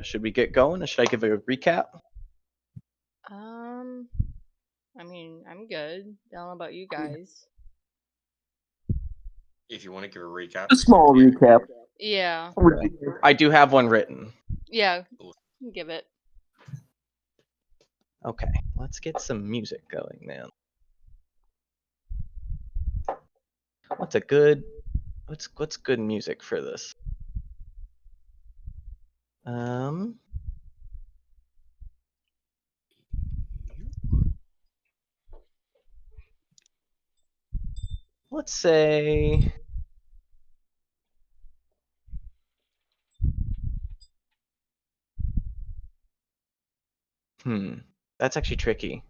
Should we get going, or should I give a recap? I mean, I'm good. I don't know about you guys. If you want to give a recap. A small recap. Yeah. I do have one written. Yeah. Give it. Okay, let's get some music going, man. What's good music for this? Let's say that's actually tricky.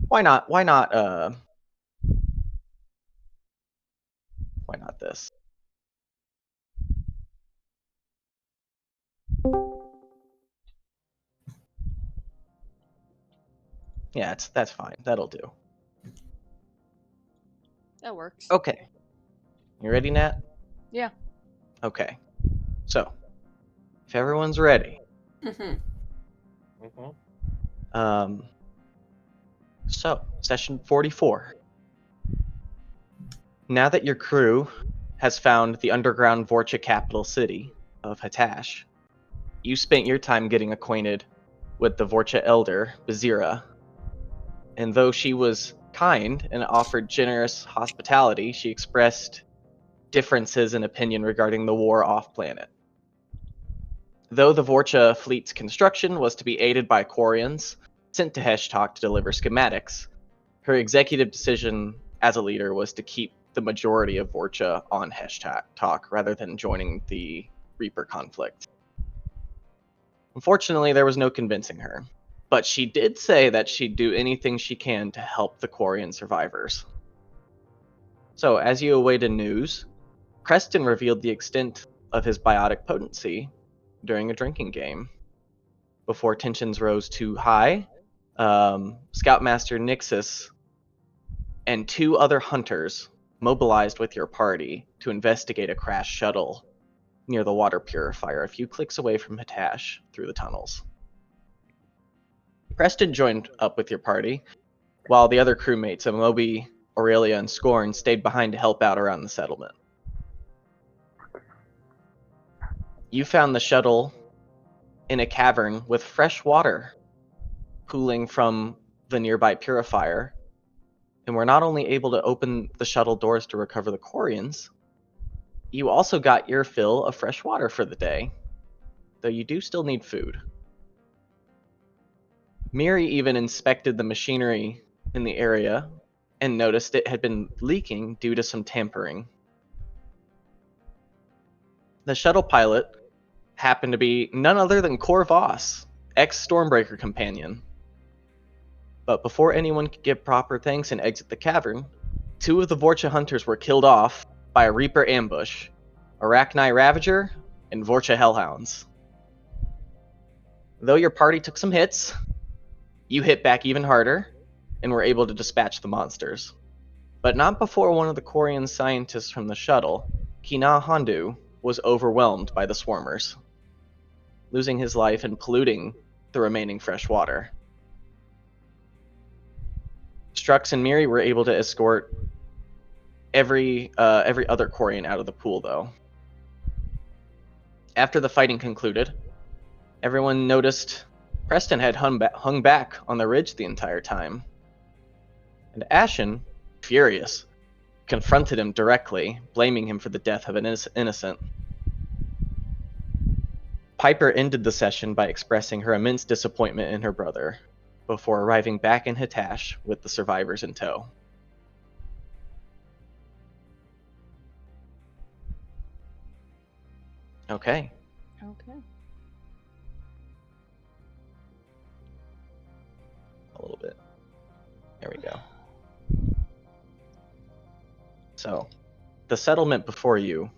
Why not this? Yeah, that's fine. That'll do. That works. Okay. You ready, Nat? Yeah. Okay. So, if everyone's ready. So, session 44. Now that your crew has found the underground Vorcha capital city of Hatash, you spent your time getting acquainted with the Vorcha elder, Bazira. And though she was kind and offered generous hospitality, she expressed differences in opinion regarding the war off-planet. Though the Vorcha fleet's construction was to be aided by Quarians sent to Heshtok to deliver schematics, her executive decision as a leader was to keep the majority of Vorcha on Heshtok rather than joining the Reaper conflict. Unfortunately, there was no convincing her, but she did say that she'd do anything she can to help the Quarian survivors. So, as you awaited news, Preston revealed the extent of his biotic potency during a drinking game. Before tensions rose too high, Scoutmaster Nixus and 2 other hunters mobilized with your party to investigate a crashed shuttle near the water purifier a few clicks away from Hatash through the tunnels. Preston joined up with your party, while the other crewmates, Amobi, Aurelia, and Scorn, stayed behind to help out around the settlement. You found the shuttle in a cavern with fresh water pooling from the nearby purifier, and were not only able to open the shuttle doors to recover the Quarians, you also got your fill of fresh water for the day, though you do still need food. Meeri even inspected the machinery in the area and noticed it had been leaking due to some tampering. The shuttle pilot happened to be none other than Cor Voss, ex-Stormbreaker companion. But before anyone could give proper thanks and exit the cavern, 2 of the Vorcha hunters were killed off by a Reaper ambush, Arachni Ravager and Vorcha Hellhounds. Though your party took some hits, you hit back even harder and were able to dispatch the monsters. But not before one of the Quarian scientists from the shuttle, Kina Hondu, was overwhelmed by the swarmers, losing his life and polluting the remaining fresh water. Strux and Meeri were able to escort every other Quarian out of the pool, though. After the fighting concluded, everyone noticed Preston had hung back on the ridge the entire time. And Ashen, furious, confronted him directly, blaming him for the death of an innocent. Piper ended the session by expressing her immense disappointment in her brother, before arriving back in Hatash with the survivors in tow. Okay. A little bit. There we go. So, the settlement before you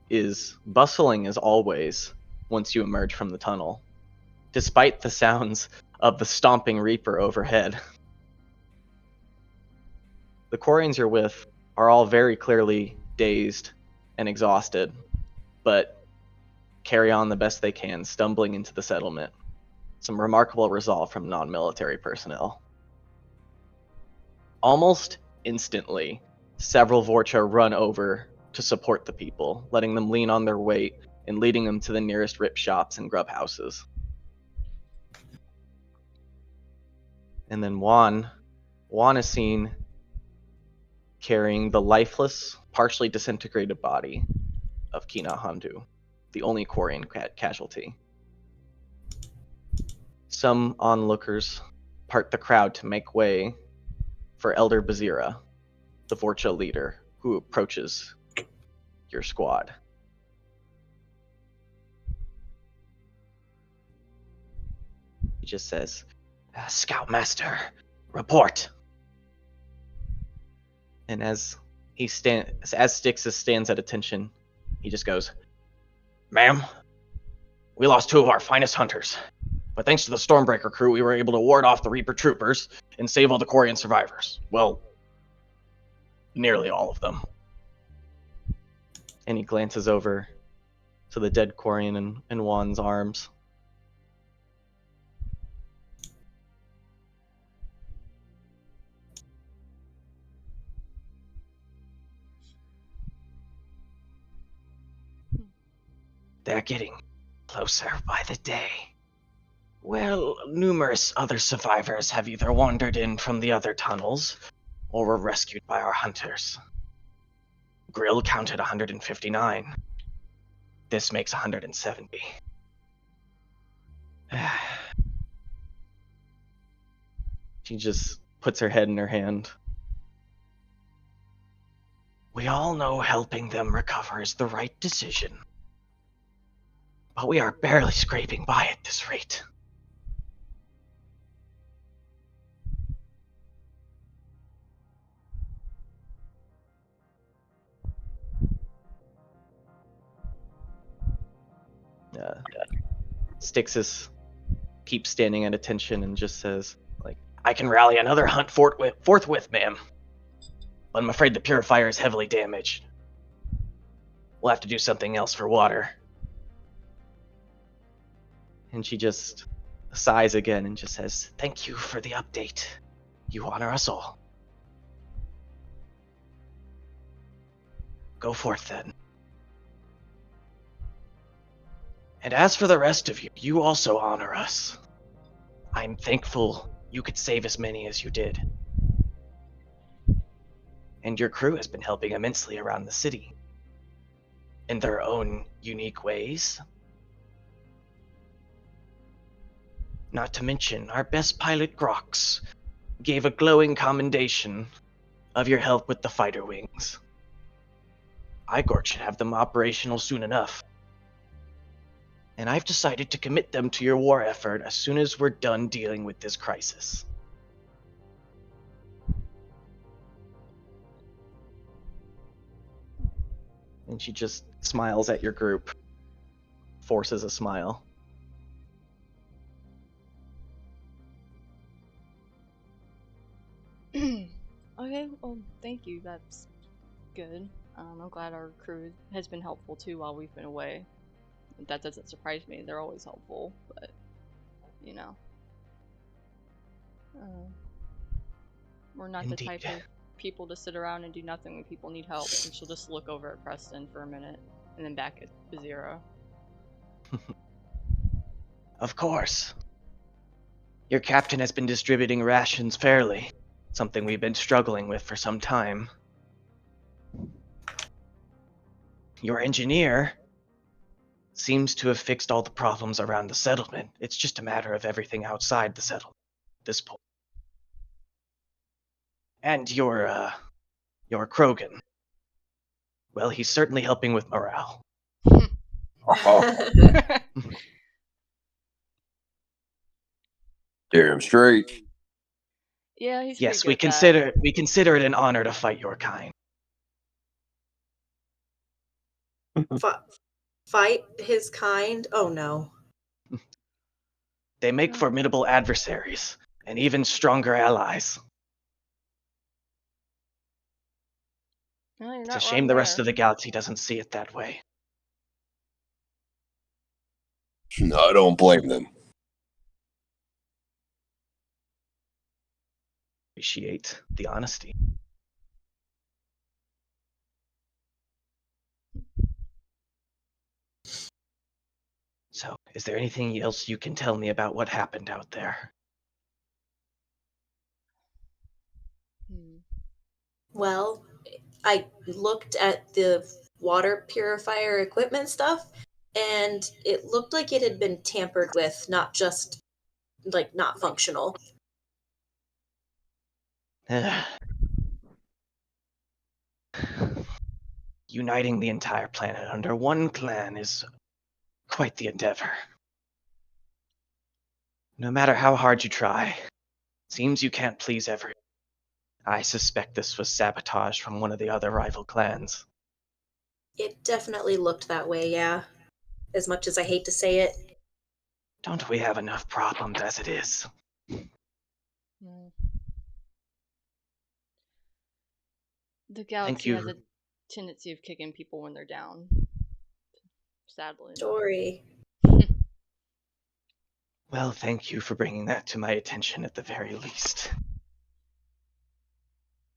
is bustling as always once you emerge from the tunnel, despite the sounds of the stomping Reaper overhead. The Quarians you're with are all very clearly dazed and exhausted, but carry on the best they can, stumbling into the settlement. Some remarkable resolve from non-military personnel. Almost instantly, several Vorcha run over to support the people, letting them lean on their weight and leading them to the nearest rip shops and grub houses. And then Juan is seen carrying the lifeless, partially disintegrated body of Kina Handu, the only Quarian casualty. Some onlookers part the crowd to make way for Elder Bazira, the Vorcha leader, who approaches your squad. He just says, "Scoutmaster, report." And as Styx stands at attention, he just goes, "Ma'am, we lost 2 of our finest hunters. But thanks to the Stormbreaker crew, we were able to ward off the Reaper troopers and save all the Quarian survivors. Well, nearly all of them." And he glances over to the dead Quarian in Juan's arms. "They're getting closer by the day. Well, numerous other survivors have either wandered in from the other tunnels or were rescued by our hunters. Grill counted 159. This makes 170. She just puts her head in her hand. "We all know helping them recover is the right decision. But we are barely scraping by at this rate." Styxus keeps standing at attention and just says, "I can rally another hunt forthwith, ma'am. But I'm afraid the purifier is heavily damaged. We'll have to do something else for water." And she just sighs again and just says, "Thank you for the update. You honor us all. Go forth then. And as for the rest of you, you also honor us. I'm thankful you could save as many as you did. And your crew has been helping immensely around the city. In their own unique ways. Not to mention, our best pilot, Grox, gave a glowing commendation of your help with the fighter wings. Igor should have them operational soon enough. And I've decided to commit them to your war effort as soon as we're done dealing with this crisis." And she just smiles at your group, forces a smile. Okay, well, thank you. That's good. I'm glad our crew has been helpful too while we've been away. That doesn't surprise me. They're always helpful, but you know, we're not Indeed. the type of people to sit around and do nothing when people need help. And she'll just look over at Preston for a minute and then back at Zero. "Of course. Your captain has been distributing rations fairly, something we've been struggling with for some time. Your engineer seems to have fixed all the problems around the settlement. It's just a matter of everything outside the settlement at this point. And your Krogan, well, he's certainly helping with morale." Damn straight. Yeah, he's "Yes, pretty good at that. we consider it an honor to fight your kind." Fight his kind? Oh no. "They make formidable adversaries, and even stronger allies. Well, you're It's a not shame wrong the rest there. of the galaxy doesn't see it that way." I don't blame them. Appreciate the honesty. So, is there anything else you can tell me about what happened out there? Well, I looked at the water purifier equipment stuff, and it looked like it had been tampered with, not just, like, not functional. Uniting the entire planet under one clan is quite the endeavor. No matter how hard you try, seems you can't please everyone. I suspect this was sabotage from one of the other rival clans. It definitely looked that way, yeah. As much as I hate to say it. Don't we have enough problems as it is? The galaxy has a tendency of kicking people when they're down. Sadly. Story. Well, thank you for bringing that to my attention at the very least.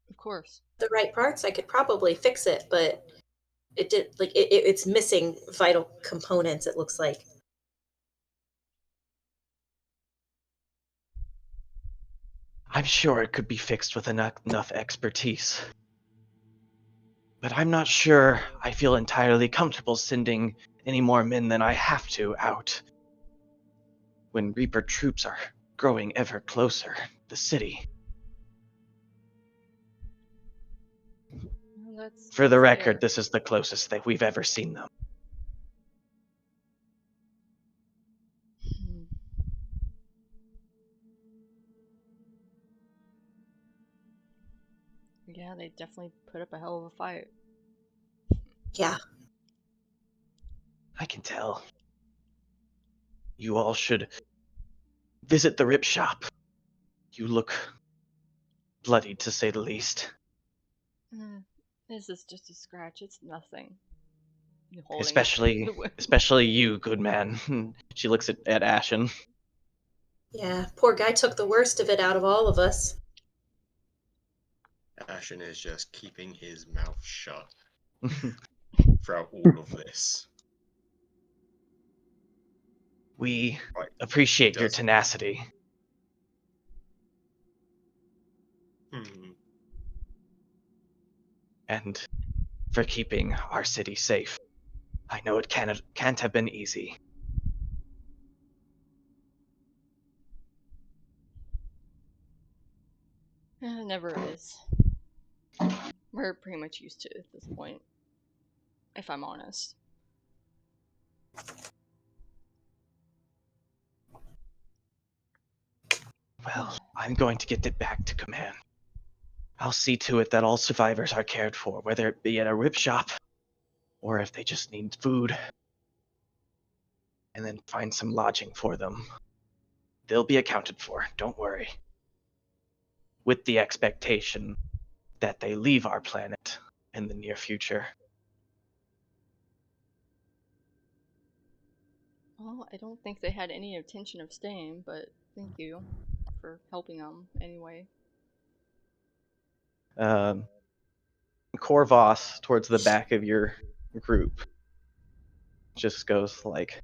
Of course. The right parts, I could probably fix it, but it's missing vital components, it looks like. I'm sure it could be fixed with enough expertise. But I'm not sure I feel entirely comfortable sending any more men than I have to out. When Reaper troops are growing ever closer, the city. Well, For the that's record, fair. this is the closest that we've ever seen them. Yeah, they definitely put up a hell of a fight. Yeah. I can tell. You all should visit the rip shop. You look bloodied, to say the least. This is just a scratch. It's nothing. Especially you, good man. She looks at Ashen. Yeah, poor guy took the worst of it out of all of us. Ashen is just keeping his mouth shut throughout all of this. We appreciate your tenacity. And for keeping our city safe. I know it can't have been easy. It never is. We're pretty much used to it at this point, if I'm honest. Well, I'm going to get it back to command. I'll see to it that all survivors are cared for, whether it be at a rip shop, or if they just need food. And then find some lodging for them. They'll be accounted for, don't worry. With the expectation that they leave our planet in the near future. Well, I don't think they had any intention of staying, but thank you for helping them anyway. Corvos, towards the back of your group, just goes like,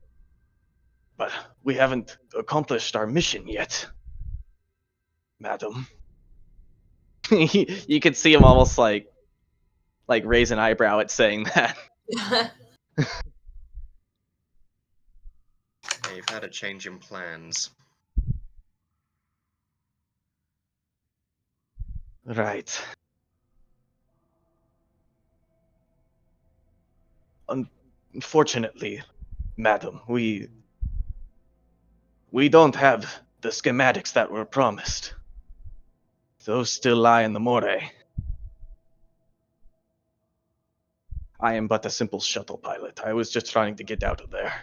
but we haven't accomplished our mission yet, madam. You could see him almost like raise an eyebrow at saying that. They've had a change in plans. Right. Unfortunately, madam, we don't have the schematics that were promised. Those still lie in the More. I am but a simple shuttle pilot. I was just trying to get out of there.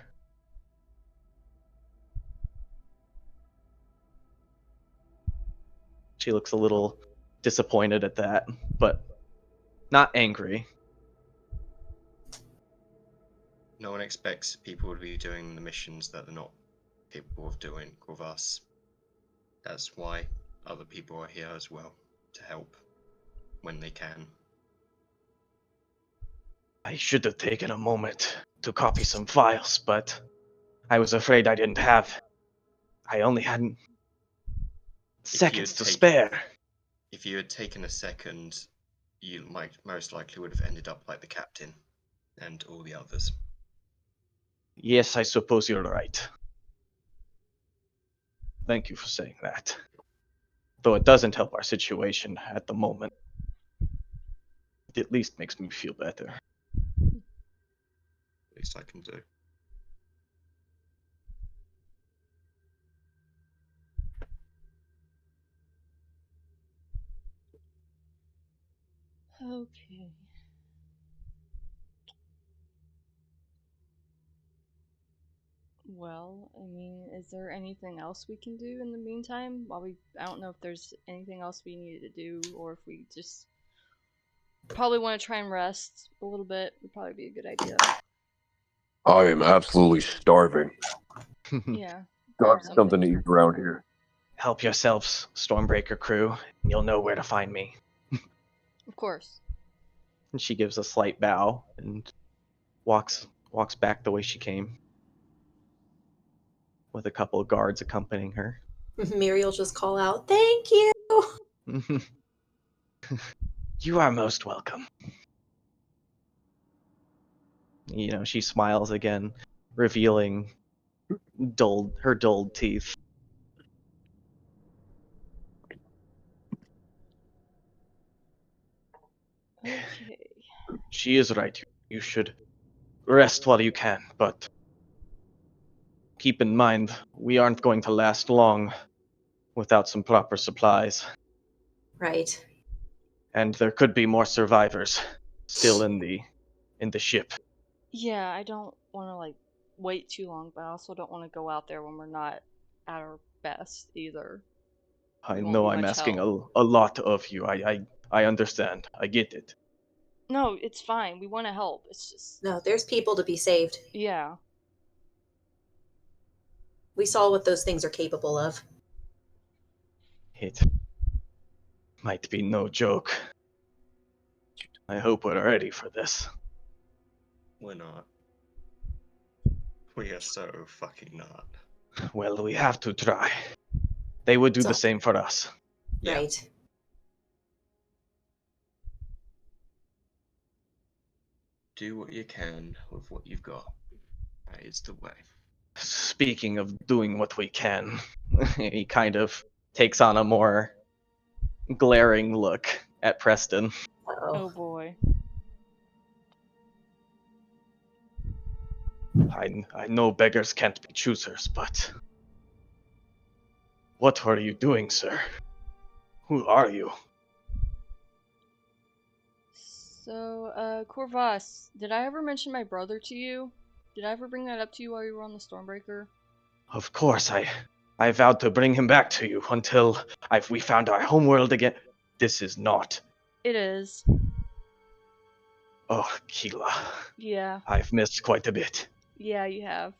She looks a little disappointed at that, but not angry. No one expects people to be doing the missions that they're not capable of doing with us. That's why other people are here as well, to help when they can. I should have taken a moment to copy some files, but I was afraid I didn't have. I only had seconds to spare. If you had taken a second, you might most likely would have ended up like the captain and all the others. Yes, I suppose you're right. Thank you for saying that. Though it doesn't help our situation at the moment. It at least makes me feel better. Least I can do. Okay. Well, I mean, is there anything else we can do in the meantime? I don't know if there's anything else we needed to do, or if we just probably want to try and rest a little bit. Would probably be a good idea. I am absolutely starving. Yeah. Got something to eat around here. Help yourselves, Stormbreaker crew. You'll know where to find me. Of course. And she gives a slight bow and walks back the way she came, with a couple of guards accompanying her. Meeri will just call out, "Thank you!" You are most welcome. She smiles again, revealing her dulled teeth. Okay. She is right. You should rest while you can, but keep in mind, we aren't going to last long without some proper supplies. Right. And there could be more survivors still in the ship. Yeah, I don't want to wait too long, but I also don't want to go out there when we're not at our best either. I We won't know be I'm much asking help. a lot of you. I understand. I get it. No, it's fine. We want to help. It's just No, there's people to be saved. yeah. We saw what those things are capable of. It might be no joke. I hope we're ready for this. We're not. We are so fucking not. Well, we have to try. They would do So- the same for us. Yeah. Right. Do what you can with what you've got. That is the way. Speaking of doing what we can, he kind of takes on a more glaring look at Preston. Oh Uh-oh. boy. I know beggars can't be choosers, but what are you doing, sir? Who are you? So, Corvus, did I ever mention my brother to you? Did I ever bring that up to you while you were on the Stormbreaker? Of course, I vowed to bring him back to you until we found our homeworld again. This is not. It is. Oh, Keela. Yeah. I've missed quite a bit. Yeah, you have.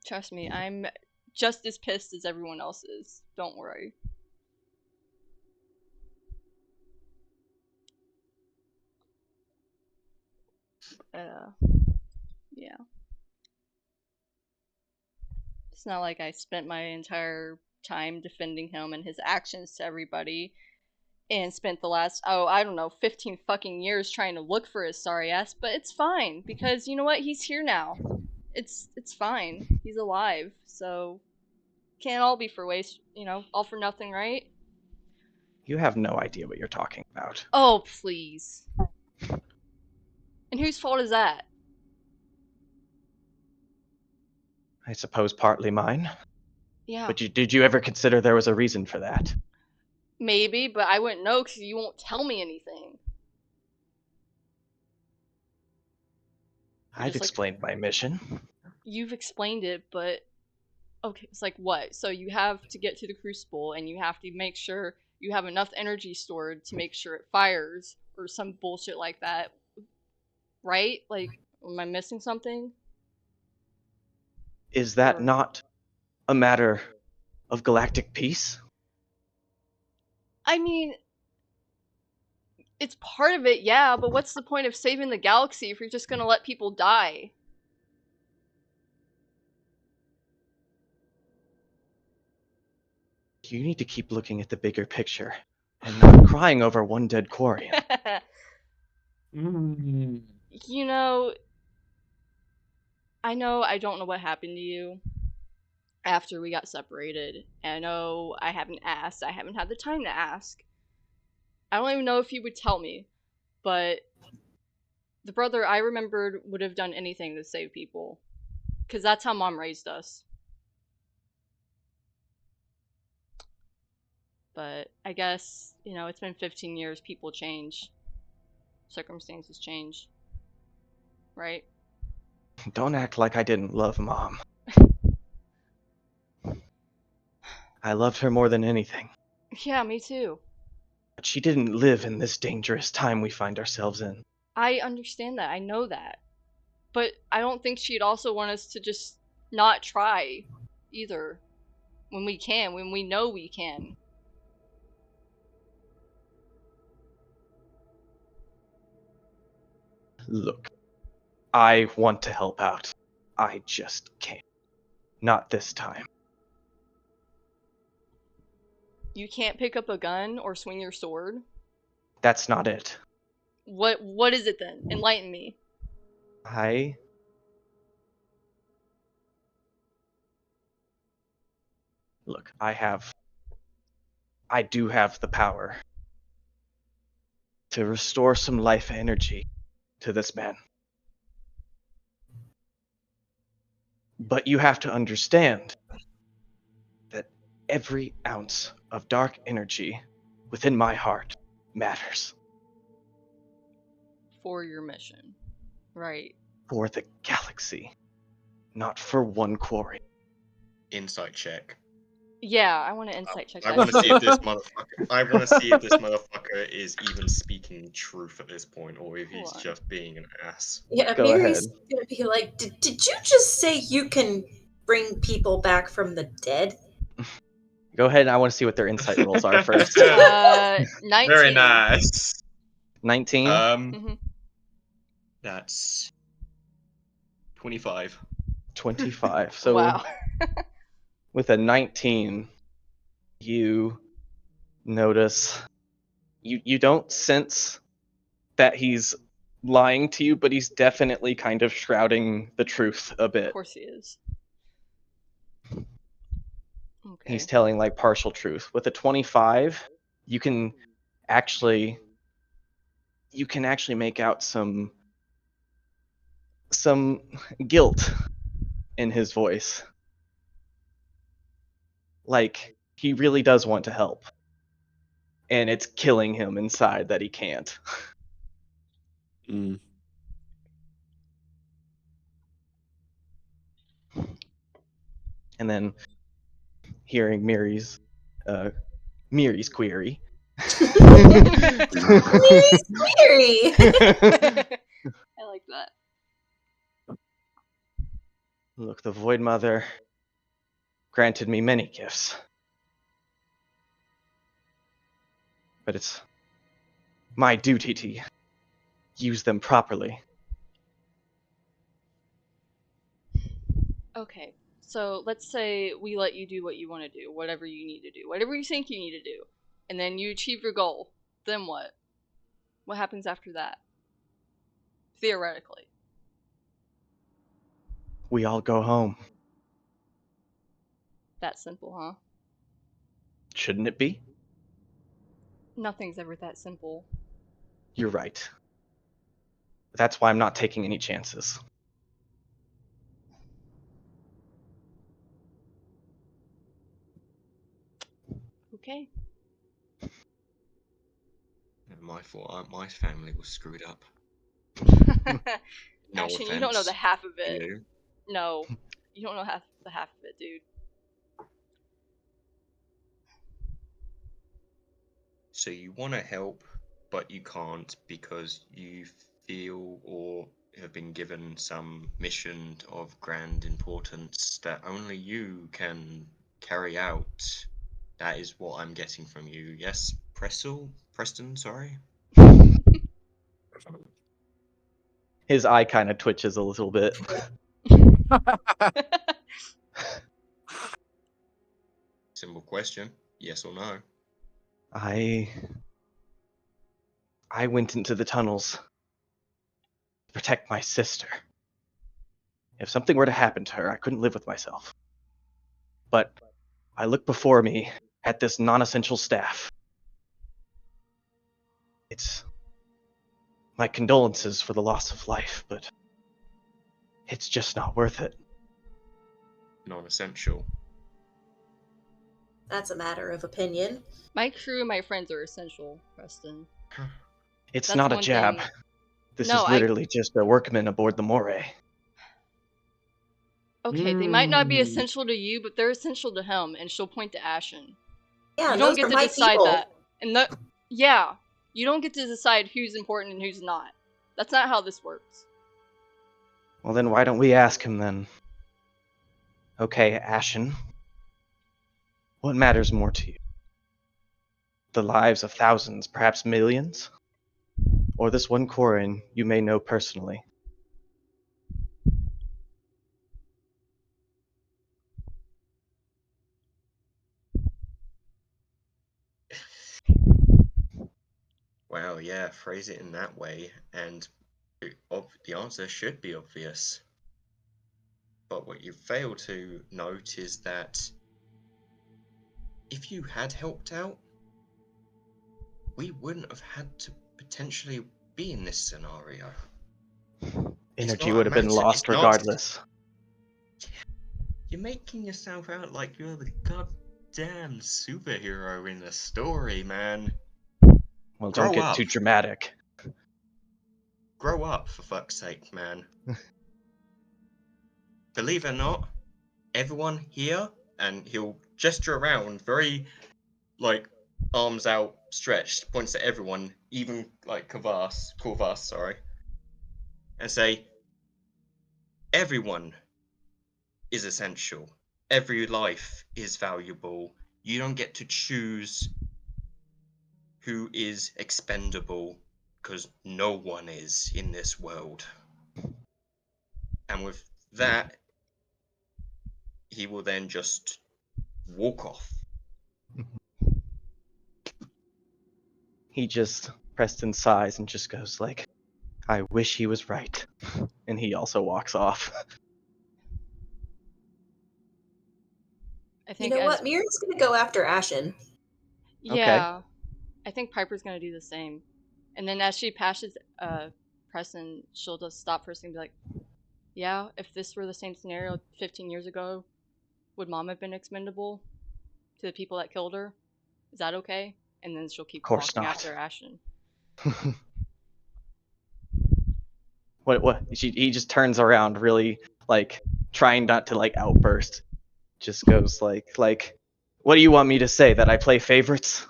Trust me, I'm just as pissed as everyone else is. Don't worry. Yeah. It's not like I spent my entire time defending him and his actions to everybody and spent the last, I don't know, 15 fucking years trying to look for his sorry ass, but it's fine because you know what? He's here now. It's fine. He's alive. So can't all be for waste, all for nothing, right? You have no idea what you're talking about. Oh, please. And whose fault is that? I suppose partly mine. Yeah. But did you ever consider there was a reason for that? Maybe, but I wouldn't know because you won't tell me anything. I've explained my mission. You've explained it, but okay, it's like what? So you have to get to the crucible and you have to make sure you have enough energy stored to make sure it fires or some bullshit like that. right? Like, am I missing something? Is that Or- not a matter of galactic peace? I mean, it's part of it, yeah, but what's the point of saving the galaxy if you're just gonna let people die? You need to keep looking at the bigger picture and not crying over one dead Quarian. You know, I don't know what happened to you after we got separated. And I know I haven't asked. I haven't had the time to ask. I don't even know if you would tell me, but the brother I remembered would have done anything to save people. Because that's how Mom raised us. But I guess, it's been 15 years, people change. Circumstances change. Right? Don't act like I didn't love Mom. I loved her more than anything. Yeah, me too. But she didn't live in this dangerous time we find ourselves in. I understand that. I know that. But I don't think she'd also want us to just not try either. When we know we can. Look, I want to help out. I just can't. Not this time. You can't pick up a gun or swing your sword? That's not it. What is it then? Enlighten me. Look, I do have the power to restore some life energy to this man. But you have to understand that every ounce of dark energy within my heart matters For your mission. Right. for the galaxy, not for one quarry. Insight check. Yeah, I want to insight check I that. want to too. see if this motherfucker. I want to see if this motherfucker is even speaking truth at this point, or if he's Hold on. just being an ass. Yeah, Go Miri's ahead. gonna be like, did you just say you can bring people back from the dead? Go ahead, I want to see what their insight rolls are first. 19. Very nice. 19? Mhm. That's 25. 25. So Wow. with a 19, you notice you don't sense that he's lying to you, but he's definitely kind of shrouding the truth a Of bit. course he is. Okay. He's telling like partial truth. With a 25, you can actually make out some guilt in his voice. Like he really does want to help. And it's killing him inside that he can't. Mm. And then hearing Miri's query. Miri's query! I like that. Look, the Void Mother granted me many gifts. But it's my duty to use them properly. Okay. So let's say we let you do what you want to do, whatever you need to do, whatever you think you need to do, and then you achieve your goal. Then what? What happens after that? Theoretically. We all go home. That simple, huh? Shouldn't it be? Nothing's ever that simple. You're right. That's why I'm not taking any chances. Okay. My fault. My family was screwed up. No Ashen, offense. you don't know the half of it. You. No. You don't know the half of it, dude. So you want to help, but you can't because you feel or have been given some mission of grand importance that only you can carry out. That is what I'm getting from you. Yes, Preston, sorry. His eye kind of twitches a little bit. Simple question. Yes or no? I went into the tunnels to protect my sister. If something were to happen to her, I couldn't live with myself. But I look before me at this non-essential staff. It's my condolences for the loss of life, but it's just not worth it. Non-essential. That's a matter of opinion. My crew and my friends are essential, Preston. It's That's not a one jab. thing. This No, is literally just a workman aboard the Moray. Okay, they might not be essential to you, but they're essential to him, and she'll point to Ashen. Yeah, You don't those get are to my decide people. that. And yeah, you don't get to decide who's important and who's not. That's not how this works. Well, then why don't we ask him then? Okay, Ashen. What matters more to you? The lives of thousands, perhaps millions? Or this one Quarian you may know personally? Well, yeah, phrase it in that way, and the answer should be obvious. But what you fail to note is that if you had helped out, we wouldn't have had to potentially be in this scenario. Energy would have been lost regardless. You're making yourself out like you're the goddamn superhero in the story, man. Well, don't Grow get up. too dramatic. Grow up, for fuck's sake, man. Believe it or not, everyone here, and he'll gesture around very, like, arms outstretched, points at everyone, even, like, Korvas, sorry, and say, everyone is essential. Every life is valuable. You don't get to choose who is expendable, because no one is in this world. And with that, he will then just walk off. Preston sighs and just goes like, I wish he was right. And he also walks off. I You think know what? Mira's gonna go after Ashen. Yeah, I think Piper's gonna do the same. And then as she passes Preston, she'll just stop for a second and be like, yeah, if this were the same scenario 15 years ago, would Mom have been expendable to the people that killed her? Is that okay? And then she'll keep Course walking not. after Ashen. What? He just turns around, really, like, trying not to, like, outburst. Just goes like, what do you want me to say? That I play favorites?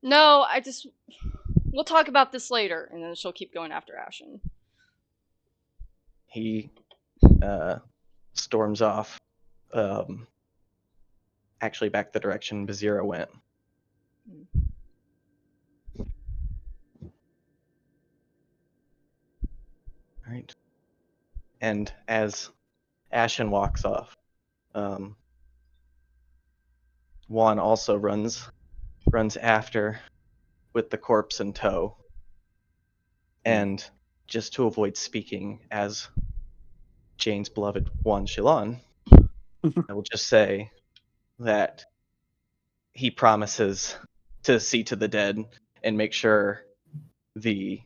No, we'll talk about this later. And then she'll keep going after Ashen. He storms off, actually back the direction Bazira went. Alright. And as Ashen walks off, Juan also runs after with the corpse in tow. And just to avoid speaking as Jane's beloved Wann'Shelan, I will just say that he promises to see to the dead and make sure the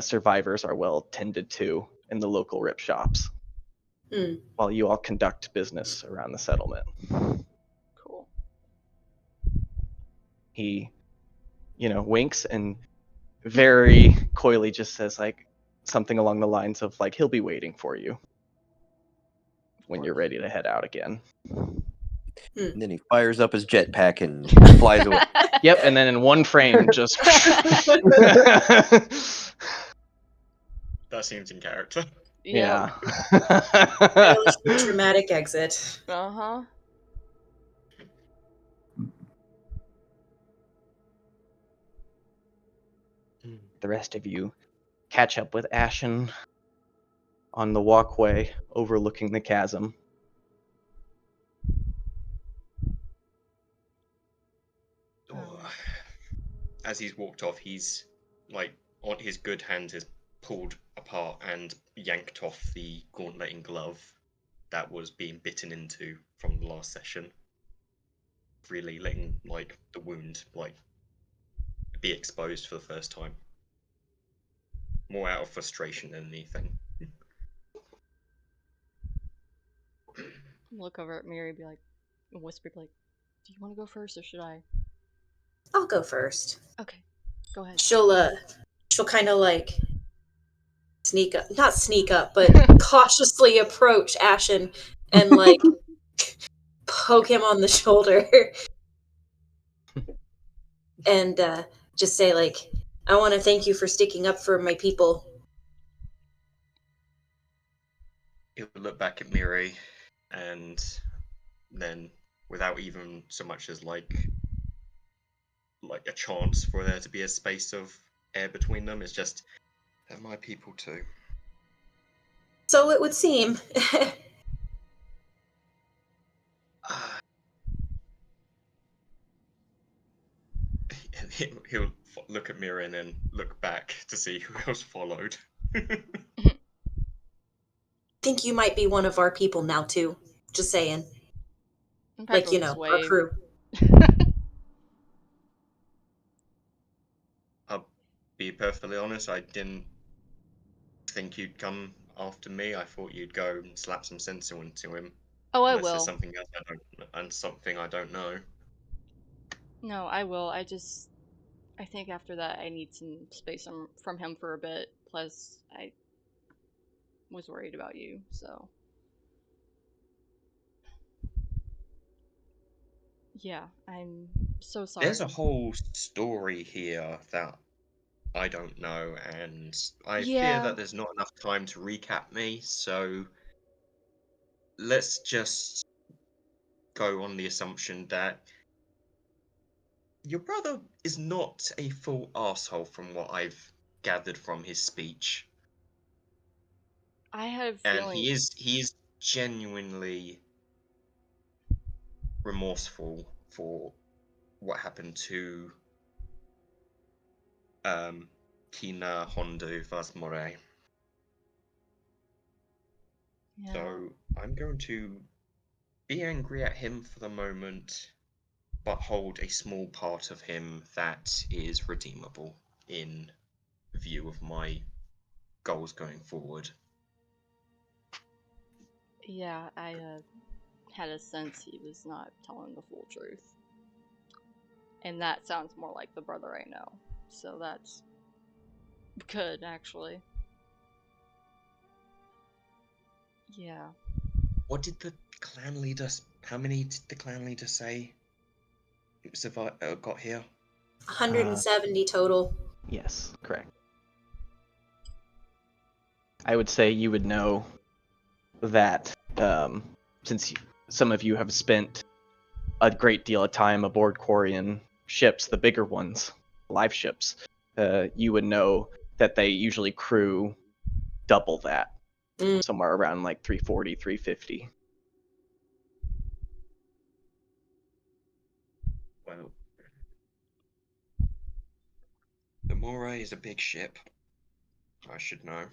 survivors are well tended to in the local rip shops while you all conduct business around the settlement. Cool. He, winks and very coyly just says, like, something along the lines of, like, he'll be waiting for you when you're ready to head out again. And then he fires up his jetpack and flies away. Yep, and then in one frame, just... That seems in character. Yeah. Really dramatic exit. Uh-huh. The rest of you catch up with Ashen on the walkway overlooking the chasm. As he's walked off, he's like on his good hand is pulled apart and yanked off the gauntleting glove that was being bitten into from the last session, really letting like the wound like be exposed for the first time. More out of frustration than anything. Look over at Meeri, be like, whisper, like, "Do you want to go first, or should I?" I'll go first. Okay, go ahead. She'll kind of like sneak up, not sneak up, but cautiously approach Ashen and like poke him on the shoulder and just say like, I want to thank you for sticking up for my people. He would look back at Meeri and then, without even so much as like a chance for there to be a space of air between them, it's just, they're my people too. So it would seem. He'll look at Meeri and then look back to see who else followed. Think you might be one of our people now too. Just saying. Like, you know, our crew. I'll be perfectly honest, I didn't think you'd come after me. I thought you'd go and slap some sense into him. Oh, I Unless will. there's something else I don't know. No, I will. I think after that I need some space from him for a bit. Plus, I was worried about you, so. Yeah, I'm so sorry. There's a whole story here that I don't know, and I fear that there's not enough time to recap me, so let's just go on the assumption that your brother is not a full arsehole from what I've gathered from his speech. I had a And feeling. he is genuinely remorseful for what happened to Kina Hondu Vasmore. Yeah. So I'm going to be angry at him for the moment, but hold a small part of him that is redeemable in view of my goals going forward. Yeah, I had a sense he was not telling the full truth. And that sounds more like the brother I know. So that's good, actually. Yeah. What did the clan leader? How many did the clan leader say got here? 170 total. Yes, correct. I would say you would know that since some of you have spent a great deal of time aboard Quarian ships, the bigger ones, live ships, you would know that they usually crew double that, somewhere around like 340, 350. Well, the Moray is a big ship. I should know.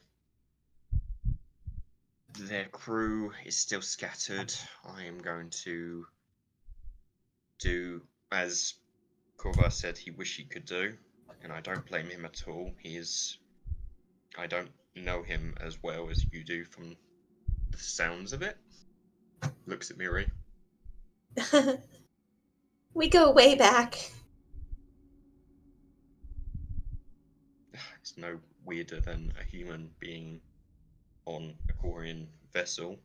Their crew is still scattered. I am going to do as Korvar said he wished he could do, and I don't blame him at all. I don't know him as well as you do from the sounds of it. Looks at Meeri. We go way back. It's no weirder than a human being on a Quarian vessel.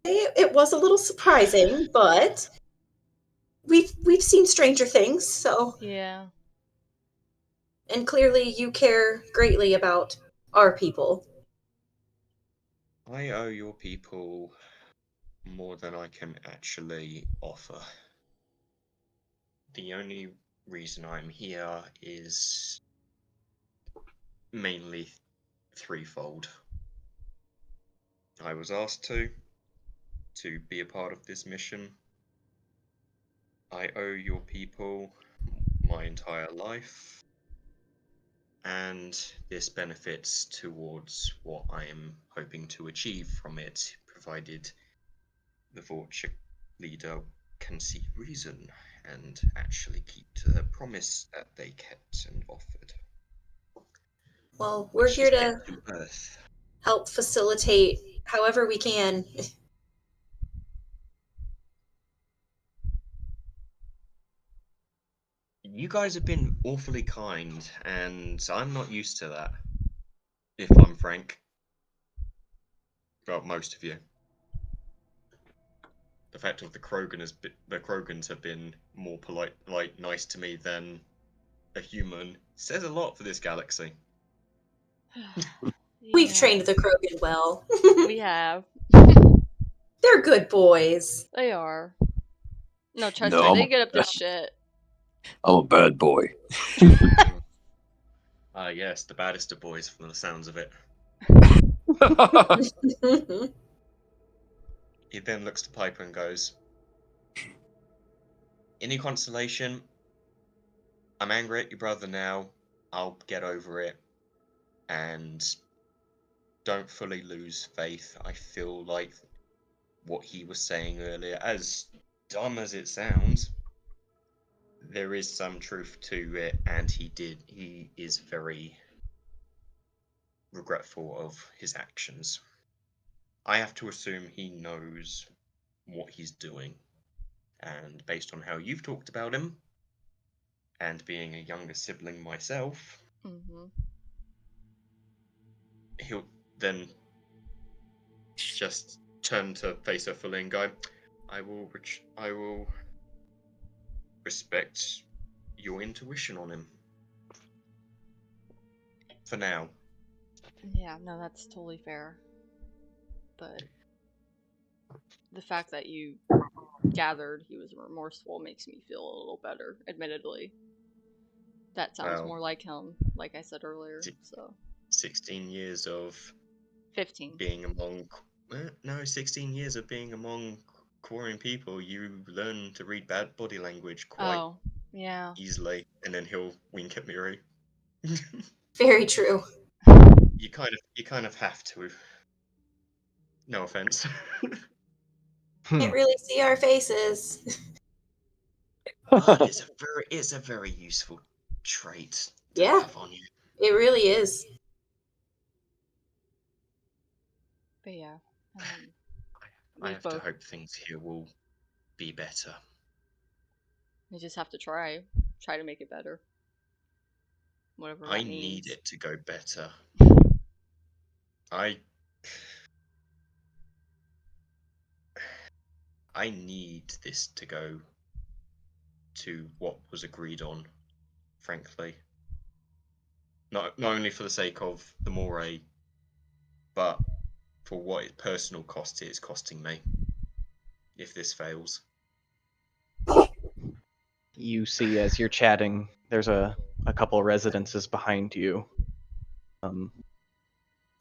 It was a little surprising, but we've seen stranger things, so yeah. And clearly you care greatly about our people. I owe your people more than I can actually offer. The only reason I'm here is mainly threefold. I was asked to be a part of this mission. I owe your people my entire life, and this benefits towards what I am hoping to achieve from it, provided the Vorcha leader can see reason and actually keep to the promise that they kept and offered. Well, we're Which here is to death and birth. help facilitate however we can. You guys have been awfully kind, and I'm not used to that, if I'm frank. Well, most of you. The fact of the Krogans have been more polite, like nice to me than a human says a lot for this galaxy. We've Yeah, trained the Krogan well. we have. They're good boys. They are. No, trust No, me, I'm they a- get up to shit. I'm a bad boy. Yes, the baddest of boys from the sounds of it. He then looks to Piper and goes, "Any consolation? I'm angry at your brother now. I'll get over it. And don't fully lose faith. I feel like what he was saying earlier, as dumb as it sounds, there is some truth to it, and he is very regretful of his actions. I have to assume he knows what he's doing, and based on how you've talked about him, and being a younger sibling myself, he'll then just turn to face her fully and go, I will respect your intuition on him. For now. Yeah, no, that's totally fair. But the fact that you gathered he was remorseful makes me feel a little better, admittedly. That sounds more like him, like I said earlier, so. 16 years of 15. being among... 16 years of being among Quarian people, you learn to read bad body language quite easily, and then he'll wink at Meeri. Very true. You kind of have to. No offense. Can't really see our faces. But it's a very useful trait to have on you. It really is. But yeah, I have to hope things here will be better. You just have to try to make it better. Whatever that I means. need it to go better. I need this to go to what was agreed on, frankly. Not only for the sake of the moray, but for what personal cost it is costing me. If this fails. You see, as you're chatting, there's a couple of residences behind you.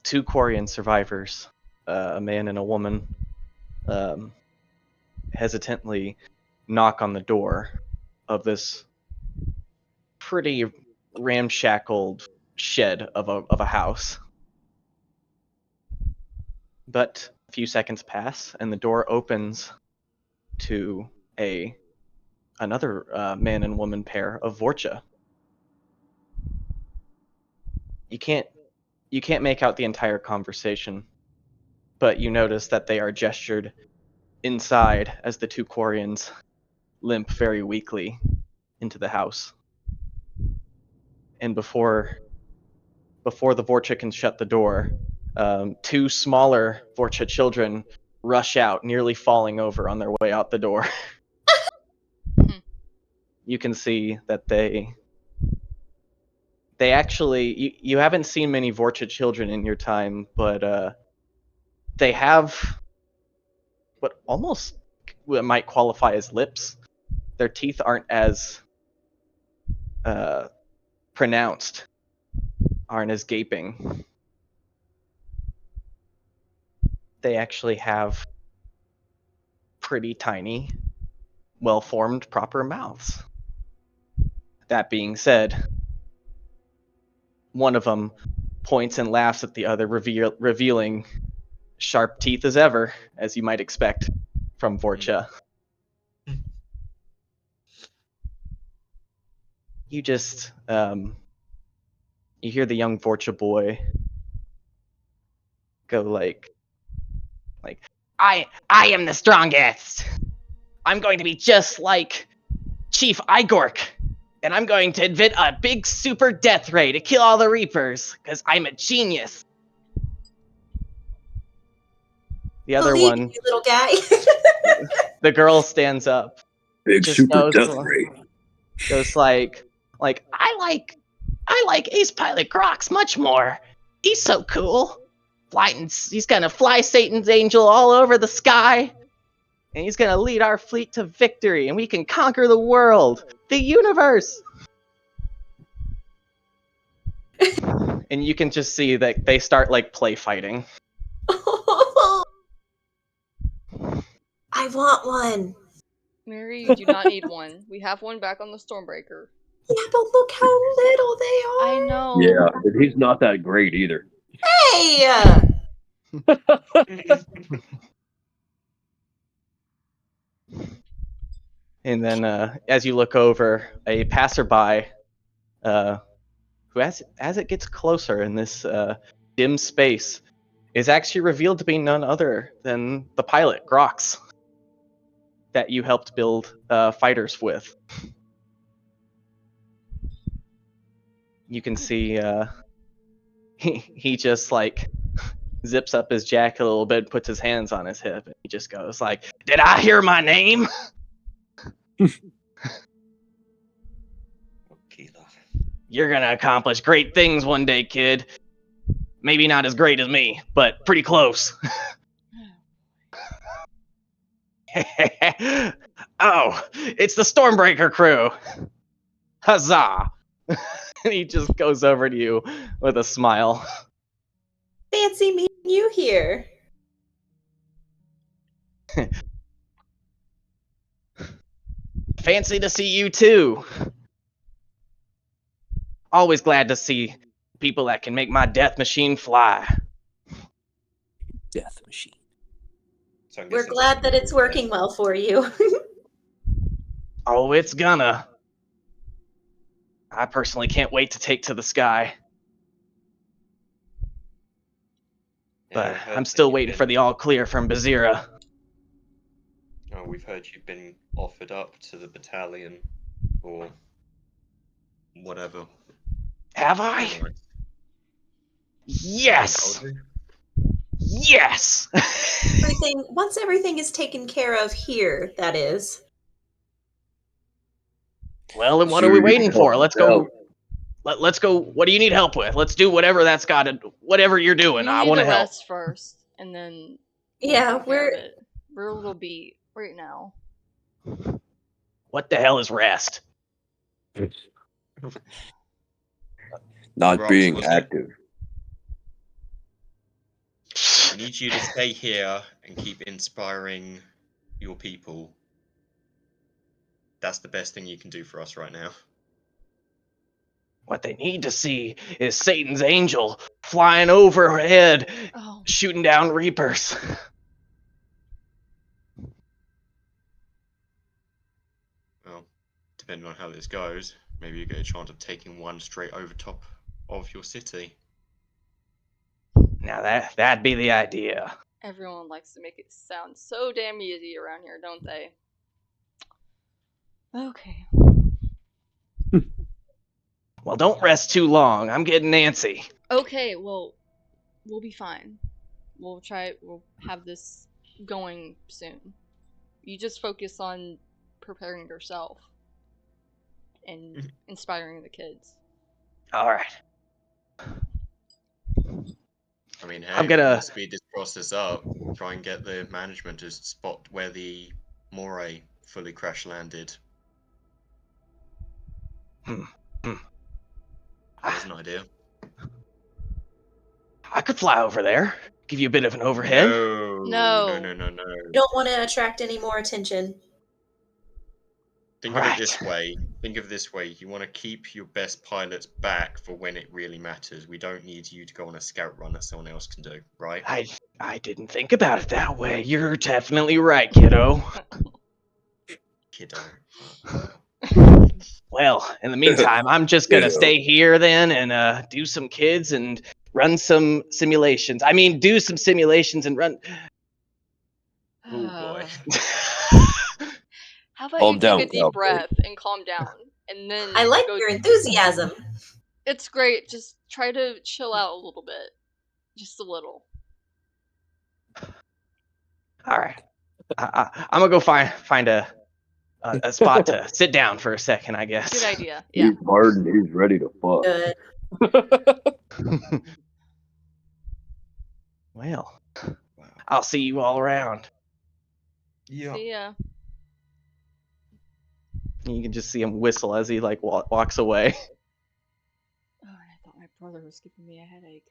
2 Quarian survivors, a man and a woman, hesitantly knock on the door of this pretty ramshackled shed of a house. But a few seconds pass, and the door opens to another man and woman pair of Vorcha. You can't make out the entire conversation, but you notice that they are gestured inside as the 2 Quarians limp very weakly into the house. And before the Vorcha can shut the door, 2 smaller Vorcha children rush out, nearly falling over on their way out the door. You can see that They actually, you haven't seen many Vorcha children in your time, but they have what almost might qualify as lips. Their teeth aren't as pronounced, aren't as gaping. They actually have pretty tiny, well-formed, proper mouths. That being said, one of them points and laughs at the other, revealing sharp teeth as ever, as you might expect from Vorcha. You just, you hear the young Vorcha boy go like, I am the strongest. I'm going to be just like Chief Igork, and I'm going to invent a big super death ray to kill all the Reapers, because I'm a genius. The other Believe one, you, little guy. the girl stands up. Big Just super goes, death ray. Goes like I like Ace Pilot Grox much more. He's so cool. He's gonna fly Satan's angel all over the sky, and he's gonna lead our fleet to victory, and we can conquer the world, the universe. And you can just see that they start like play fighting. I want one. Mary, you do not need one. We have one back on the Stormbreaker. Yeah, but look how little they are. I know. Yeah, but he's not that great either. Hey! And then as you look over, a passerby, who as it gets closer in this dim space, is actually revealed to be none other than the pilot, Grox, that you helped build fighters with. You can see he just like zips up his jacket a little bit, puts his hands on his hip, and he just goes like, "Did I hear my name?" You're gonna accomplish great things one day, kid. Maybe not as great as me, but pretty close. Oh, it's the Stormbreaker crew. Huzzah! And he just goes over to you with a smile. Fancy meeting you here. Fancy to see you too. Always glad to see people that can make my death machine fly. Death machine. So I'm We're guessing glad that's that it's cool, working then. well for you. Oh, it's gonna. I personally can't wait to take to the sky. Yeah, But we've heard I'm that still you've waiting for been- the all clear from Bazira. Oh, we've heard you've been offered up to the battalion, or whatever. Have I? Anyway, Yes! told you. Yes! Once everything is taken care of here, that is. Well, then what are we waiting for? Let's go. Let's go. What do you need help with? Let's do whatever that's got to. Whatever you're doing, We I need want to to help. rest first, and then Yeah, take care of we're it. We're a little beat right now. What the hell is rest? Not Rox, being was it? active. We need you to stay here and keep inspiring your people. That's the best thing you can do for us right now. What they need to see is Satan's angel flying overhead, Oh, shooting down Reapers. Well, depending on how this goes, maybe you get a chance of taking one straight over top of your city. Now that'd be the idea. everyone likes to make it sound so damn easy around here, don't they? Okay. Well, don't rest too long. I'm getting antsy. Okay, well, we'll be fine. We'll have this going soon. You just focus on preparing yourself and inspiring the kids. All right. I mean, hey, I'm we're gonna- gonna speed this process up. Try and get the management to spot where the Moray fully crash landed. There's an idea. I could fly over there, give you a bit of an overhead. No. You don't want to attract any more attention. Think of Right. it this way. Think of it this way. You want to keep your best pilots back for when it really matters. We don't need you to go on a scout run that someone else can do, right? I didn't think about it that way. You're definitely right, kiddo. Kiddo. Well, in the meantime, I'm just gonna stay here then and do some kids and run some simulations. I mean, do some simulations and run. Oh boy. How about Calm you down, take a deep cowboy. breath and calm down, and then I like go. your enthusiasm. It's great. Just try to chill out a little bit, just a little. All right, I'm gonna go find a spot to sit down for a second, I guess. Good idea. Yeah. He's hard and he's ready to fuck. Good. Well, Wow. I'll see you all around. Yeah. See ya. You can just see him whistle as he like walks away. Oh, and I thought my brother was giving me a headache.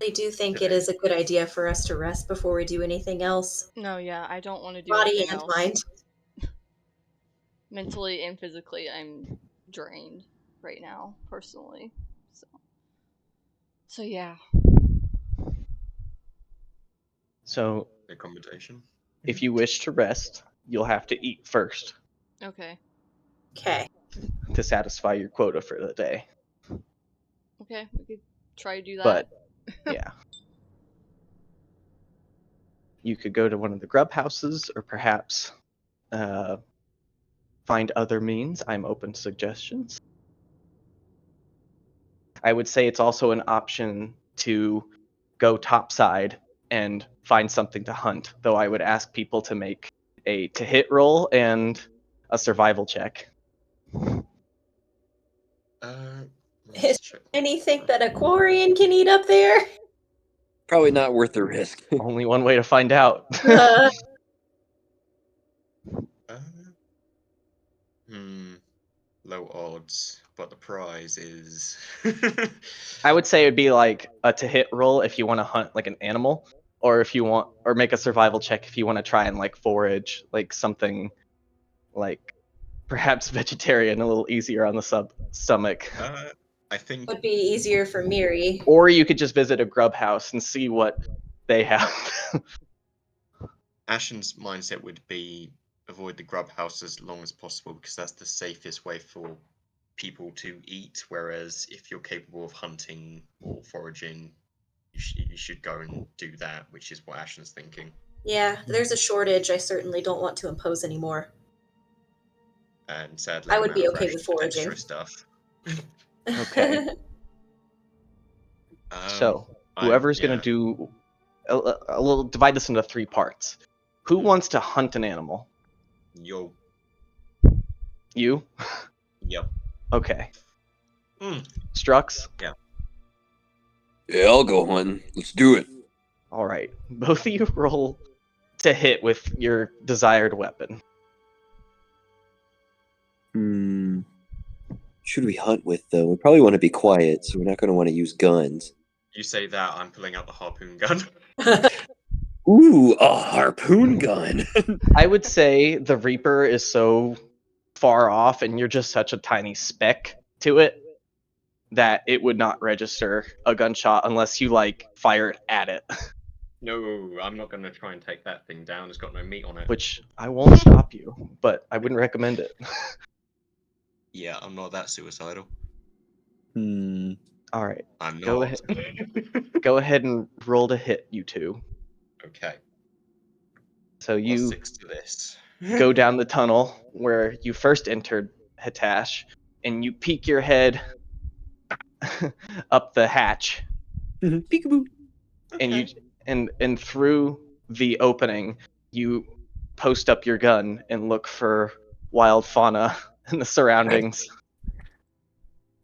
I do think it is a good idea for us to rest before we do anything else. No, yeah, I don't want to do Body anything and else. mind. Mentally and physically, I'm drained right now, personally. So yeah. So, Accommodation. if you wish to rest, you'll have to eat first Okay. Okay. to satisfy your quota for the day. Okay, we could try to do that. But yeah. You could go to one of the grub houses or perhaps find other means. I'm open to suggestions. I would say it's also an option to go topside and find something to hunt, though I would ask people to make a to hit roll and a survival check. Let's check. Anything that a Quarian can eat up there? Probably not worth the risk. Only one way to find out. Low odds, but the prize is. I would say it'd be like a to hit roll if you want to hunt like an animal, or if you want, or make a survival check if you want to try and like forage like something like perhaps vegetarian, a little easier on the stomach. I think Would be easier for Meeri. Or you could just visit a grub house and see what they have. Ashen's mindset would be avoid the grub house as long as possible because that's the safest way for people to eat. Whereas if you're capable of hunting or foraging, you should go and do that, which is what Ashen's thinking. Yeah, there's a shortage I certainly don't want to impose anymore. And sadly, I would I'm be out of okay rations with with extra foraging. stuff. Okay. So whoever's yeah. gonna do a little, divide this into 3 parts. Who wants to hunt an animal? Yo. You? Yep. Okay. Mm. Strux? Yeah, I'll go hunting. Let's do it. All right. Both of you roll to hit with your desired weapon. Should we hunt with, though? We probably want to be quiet, so we're not going to want to use guns. You say that, I'm pulling out the harpoon gun. Ooh, a harpoon gun. I would say the Reaper is so far off and you're just such a tiny speck to it that it would not register a gunshot unless you like fire it at it. No, I'm not going to try and take that thing down. It's got no meat on it. Which I won't stop you, but I wouldn't recommend it. Yeah, I'm not that suicidal. All right. I'm not. Go ahead. Go ahead and roll to hit, you two. Okay. So Plus you 6 to this. go down the tunnel where you first entered Hatash, and you peek your head up the hatch, Peekaboo. and you and through the opening, you post up your gun and look for wild fauna in the surroundings.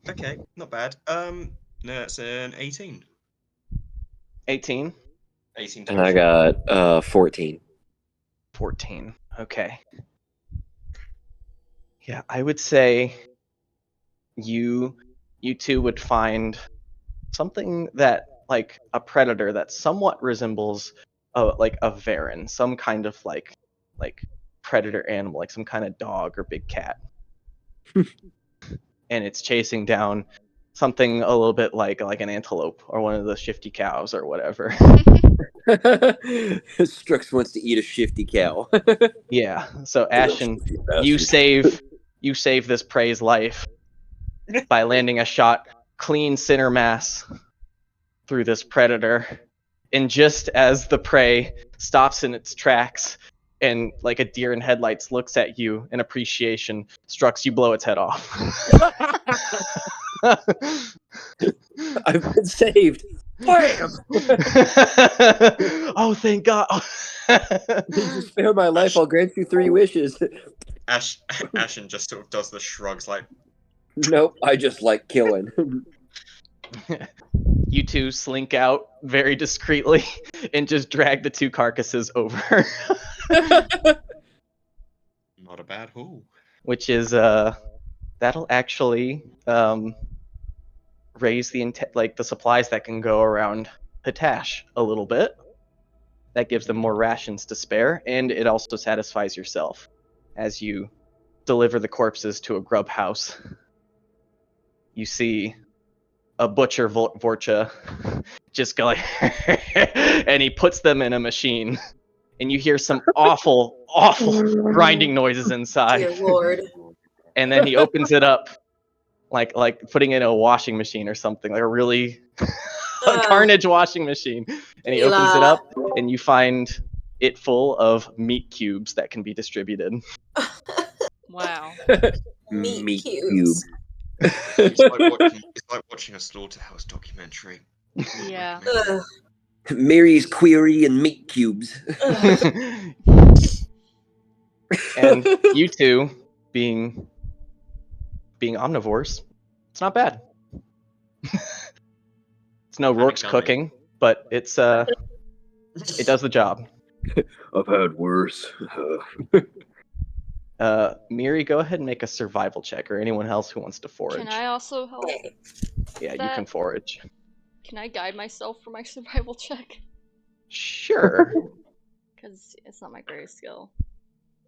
Okay, not bad. No, it's an 18. 18, 18 And I total. got 14. 14. Okay. Yeah, I would say you two would find something that like a predator that somewhat resembles like a varan, some kind of like predator animal, like some kind of dog or big cat. And it's chasing down something a little bit like an antelope or one of the shifty cows or whatever. Strux wants to eat a shifty cow. Yeah. So Ashen, you save this prey's life by landing a shot clean center mass through this predator. And just as the prey stops in its tracks and like a deer in headlights looks at you in appreciation, Strux, you blow its head off. I've been saved. Bam! Oh, thank God. You spare my life, I'll grant you 3 wishes. Ashen just sort of does the shrugs like, Nope, I just like killing. You two slink out very discreetly and just drag the 2 carcasses over. not a bad haul. Which is that'll actually raise the the supplies that can go around Hatash a little bit. That gives them more rations to spare, and it also satisfies yourself as you deliver the corpses to a grub house. You see a butcher Vorcha just going, and he puts them in a machine, and you hear some awful grinding noises inside. Dear Lord. And then he opens it up, like putting it in a washing machine or something, like a really a carnage washing machine. And he opens it up, and you find it full of meat cubes that can be distributed. Wow. Meat cubes. It's like watching a slaughterhouse documentary. Yeah. Ugh. Mary's query and meat cubes. And you two, being omnivores, it's not bad. It's no Rourke's cooking, but it's it does the job. I've had worse. Miri, go ahead and make a survival check, or anyone else who wants to forage. Can I also help? Yeah, you that? can forage. Can I guide myself for my survival check? Sure. Because it's not my greatest skill.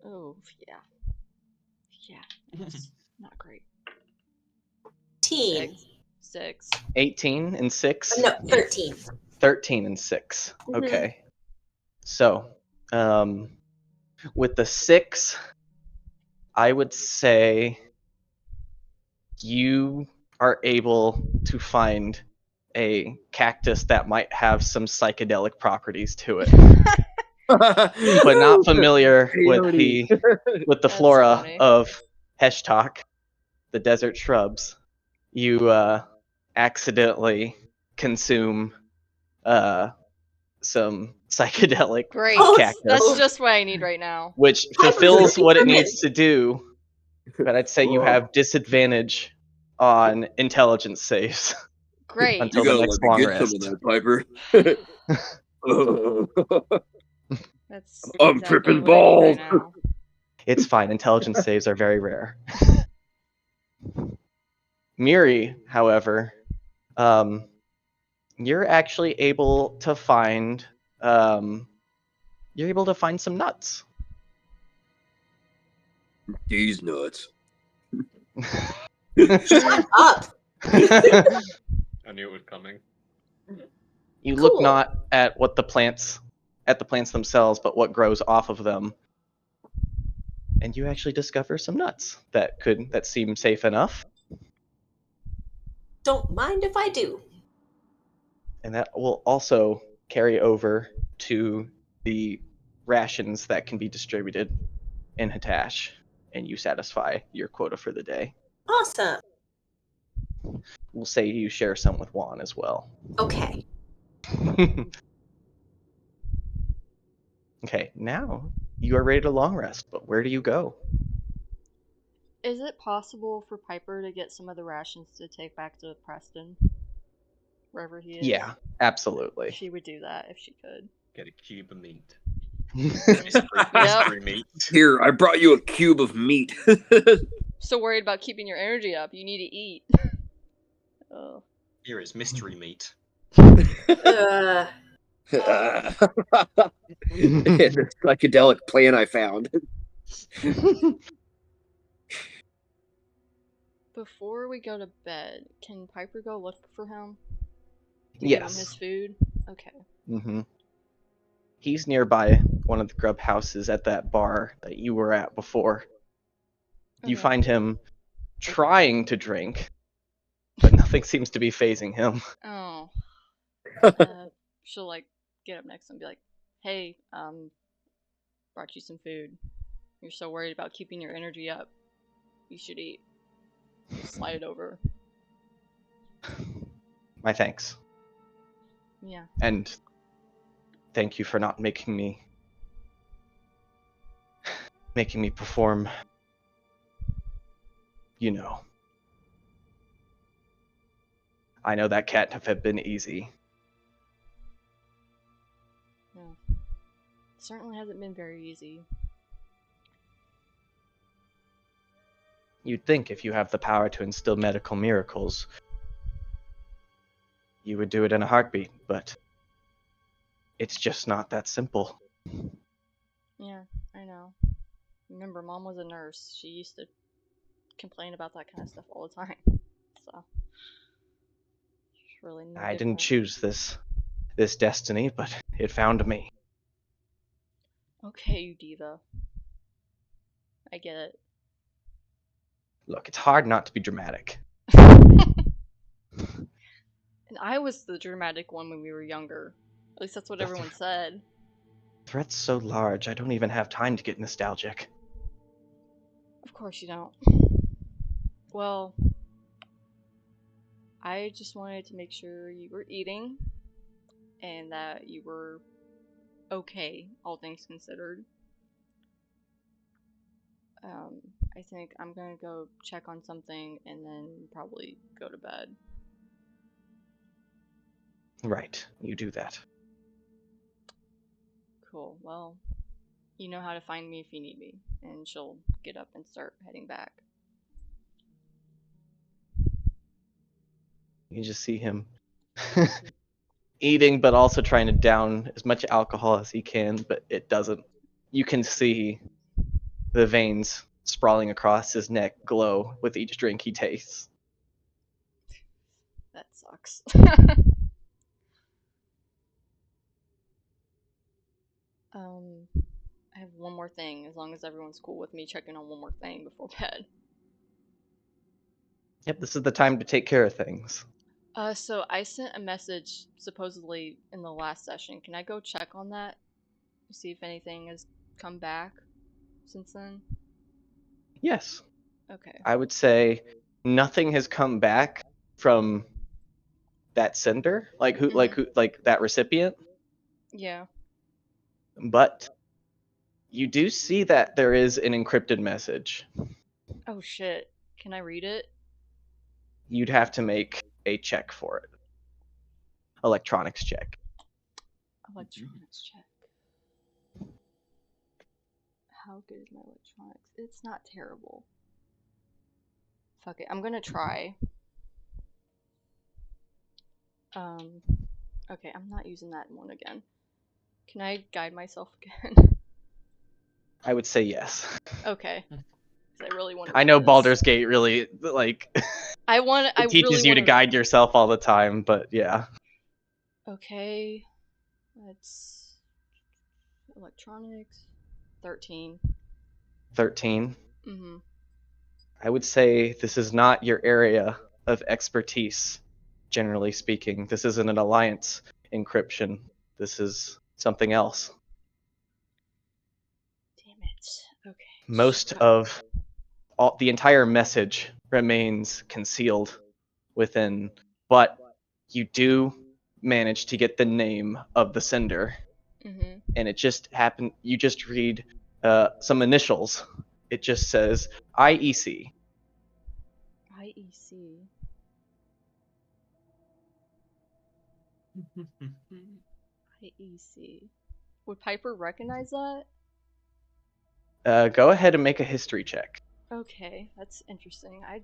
Oh, yeah. Yeah, that's not great. 6. 18 and 6? No, 13. 13 and 6. Mhm. Okay. So, with the 6, I would say you are able to find a cactus that might have some psychedelic properties to it. But not familiar with the That's flora funny. of Heshtok, the desert shrubs. You accidentally consume some psychedelic Great. cactus, That's just what I need right now. which fulfills what it needs to do. But I'd say you have disadvantage on intelligence saves Great. until the next long rest. Piper. That's I'm exactly tripping what I need balls. right now. It's fine. Intelligence saves are very rare. Miri, however, you're actually able to find some nuts. These nuts. Shut up. I knew it was coming. You look Cool. not at the plants themselves, but what grows off of them. And you actually discover some nuts that seem safe enough. Don't mind if I do. And that will also carry over to the rations that can be distributed in Hatash, and you satisfy your quota for the day. Awesome. We'll say you share some with Juan as well. Okay. Okay, now you are ready to long rest, but where do you go? Is it possible for Piper to get some of the rations to take back to Preston? Wherever he is? Yeah, absolutely. She would do that if she could. Get a cube of meat. Yep. Mystery meat. Here, I brought you a cube of meat. So worried about keeping your energy up. You need to eat. Oh. Here is mystery meat. Uh, This psychedelic plan I found. Before we go to bed, can Piper go look for him? To give him his Yes. food? Okay. Mm-hmm. He's nearby one of the grub houses at that bar that you were at before. You Okay. find him trying to drink, but nothing seems to be phasing him. Oh. She'll like get up next and be like, "Hey, brought you some food. You're so worried about keeping your energy up. You should eat." Slide it over. My thanks. Yeah. And thank you for not making me perform, you know. I know that can't have been easy. Yeah. Certainly hasn't been very easy. You'd think if you have the power to instill medical miracles, you would do it in a heartbeat, but it's just not that simple. Yeah, I know. Remember, Mom was a nurse. She used to complain about that kind of stuff all the time. So, it's really no I different. didn't choose this destiny, but it found me. Okay, you diva. I get it. Look, it's hard not to be dramatic. And I was the dramatic one when we were younger. At least that's what everyone said. Threat's so large, I don't even have time to get nostalgic. Of course you don't. Well, I just wanted to make sure you were eating and that you were okay, all things considered. I think I'm gonna go check on something and then probably go to bed. Right, you do that. Cool. Well, you know how to find me if you need me. And she'll get up and start heading back. You just see him eating, but also trying to down as much alcohol as he can, but it doesn't. You can see the veins sprawling across his neck glow with each drink he tastes. That sucks. I have one more thing, as long as everyone's cool with me checking on one more thing before bed. Yep, this is the time to take care of things. So I sent a message supposedly in the last session. Can I go check on that? See if anything has come back since then? Yes, Okay. I would say nothing has come back from that sender, like that recipient, Yeah. but you do see that there is an encrypted message. Oh shit. Can I read it? You'd have to make a check for it. Electronics check. Electronics check. How good is my electronics? It's not terrible. Fuck it. I'm gonna try. Okay, I'm not using that one again. Can I guide myself again? I would say yes. Okay. 'Cause I really want to. I know Baldur's Gate really like I teaches really you to wanna- guide yourself all the time, but yeah. Okay. Let's electronics. 13. 13. Mm-hmm. I would say this is not your area of expertise, generally speaking. This isn't an alliance encryption. This is something else. Damn it. Okay. Most of the entire message remains concealed within, but you do manage to get the name of the sender. Mm-hmm. and it just happened. You just read some initials. It just says IEC. IEC. IEC. Would Piper recognize that? Go ahead and make a history check. Okay, that's interesting. I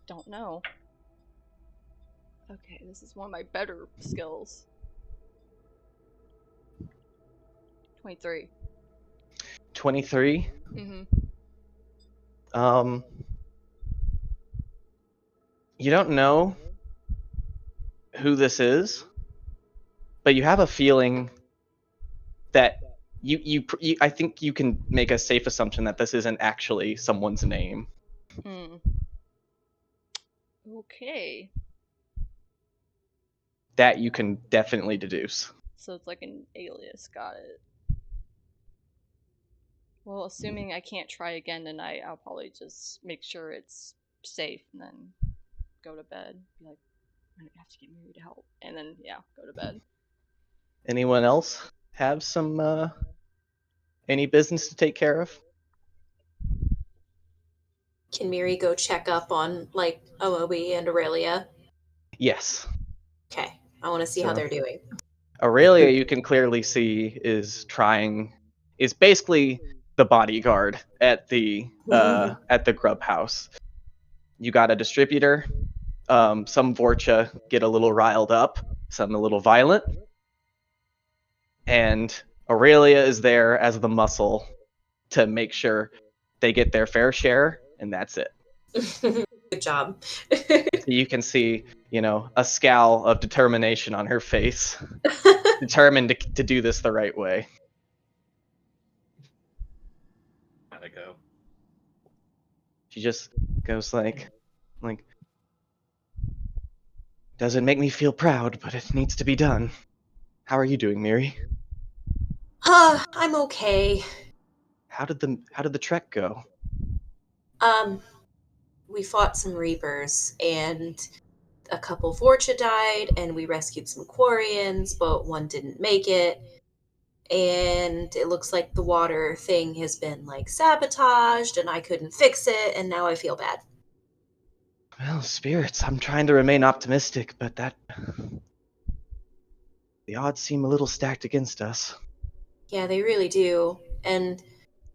don't know. Okay, this is one of my better skills. 23. 23. Mm-hmm. You don't know who this is, but you have a feeling that I think you can make a safe assumption that this isn't actually someone's name. Hmm. Okay. That you can definitely deduce. So it's like an alias. Got it. Well, assuming I can't try again tonight, I'll probably just make sure it's safe and then go to bed. Be like, I have to get Miri to help. And then, yeah, go to bed. Anyone else have some any business to take care of? Can Miri go check up on like Omoe and Aurelia? Yes. Okay, I want to see how So- they're doing. Aurelia, you can clearly see, is basically the bodyguard at the grub house. You got a distributor. Some Vorcha get a little riled up, some a little violent, and Aurelia is there as the muscle to make sure they get their fair share, and that's it. Good job. So you can see, a scowl of determination on her face, determined to do this the right way. Gotta go. She just goes like, doesn't make me feel proud, but it needs to be done. How are you doing, Miri? I'm okay. How did the trek go? We fought some Reapers, and a couple Vorcha died, and we rescued some Quarians, but one didn't make it. And it looks like the water thing has been like sabotaged, and I couldn't fix it, and now I feel bad. Well, spirits, I'm trying to remain optimistic, but the odds seem a little stacked against us. Yeah, they really do. And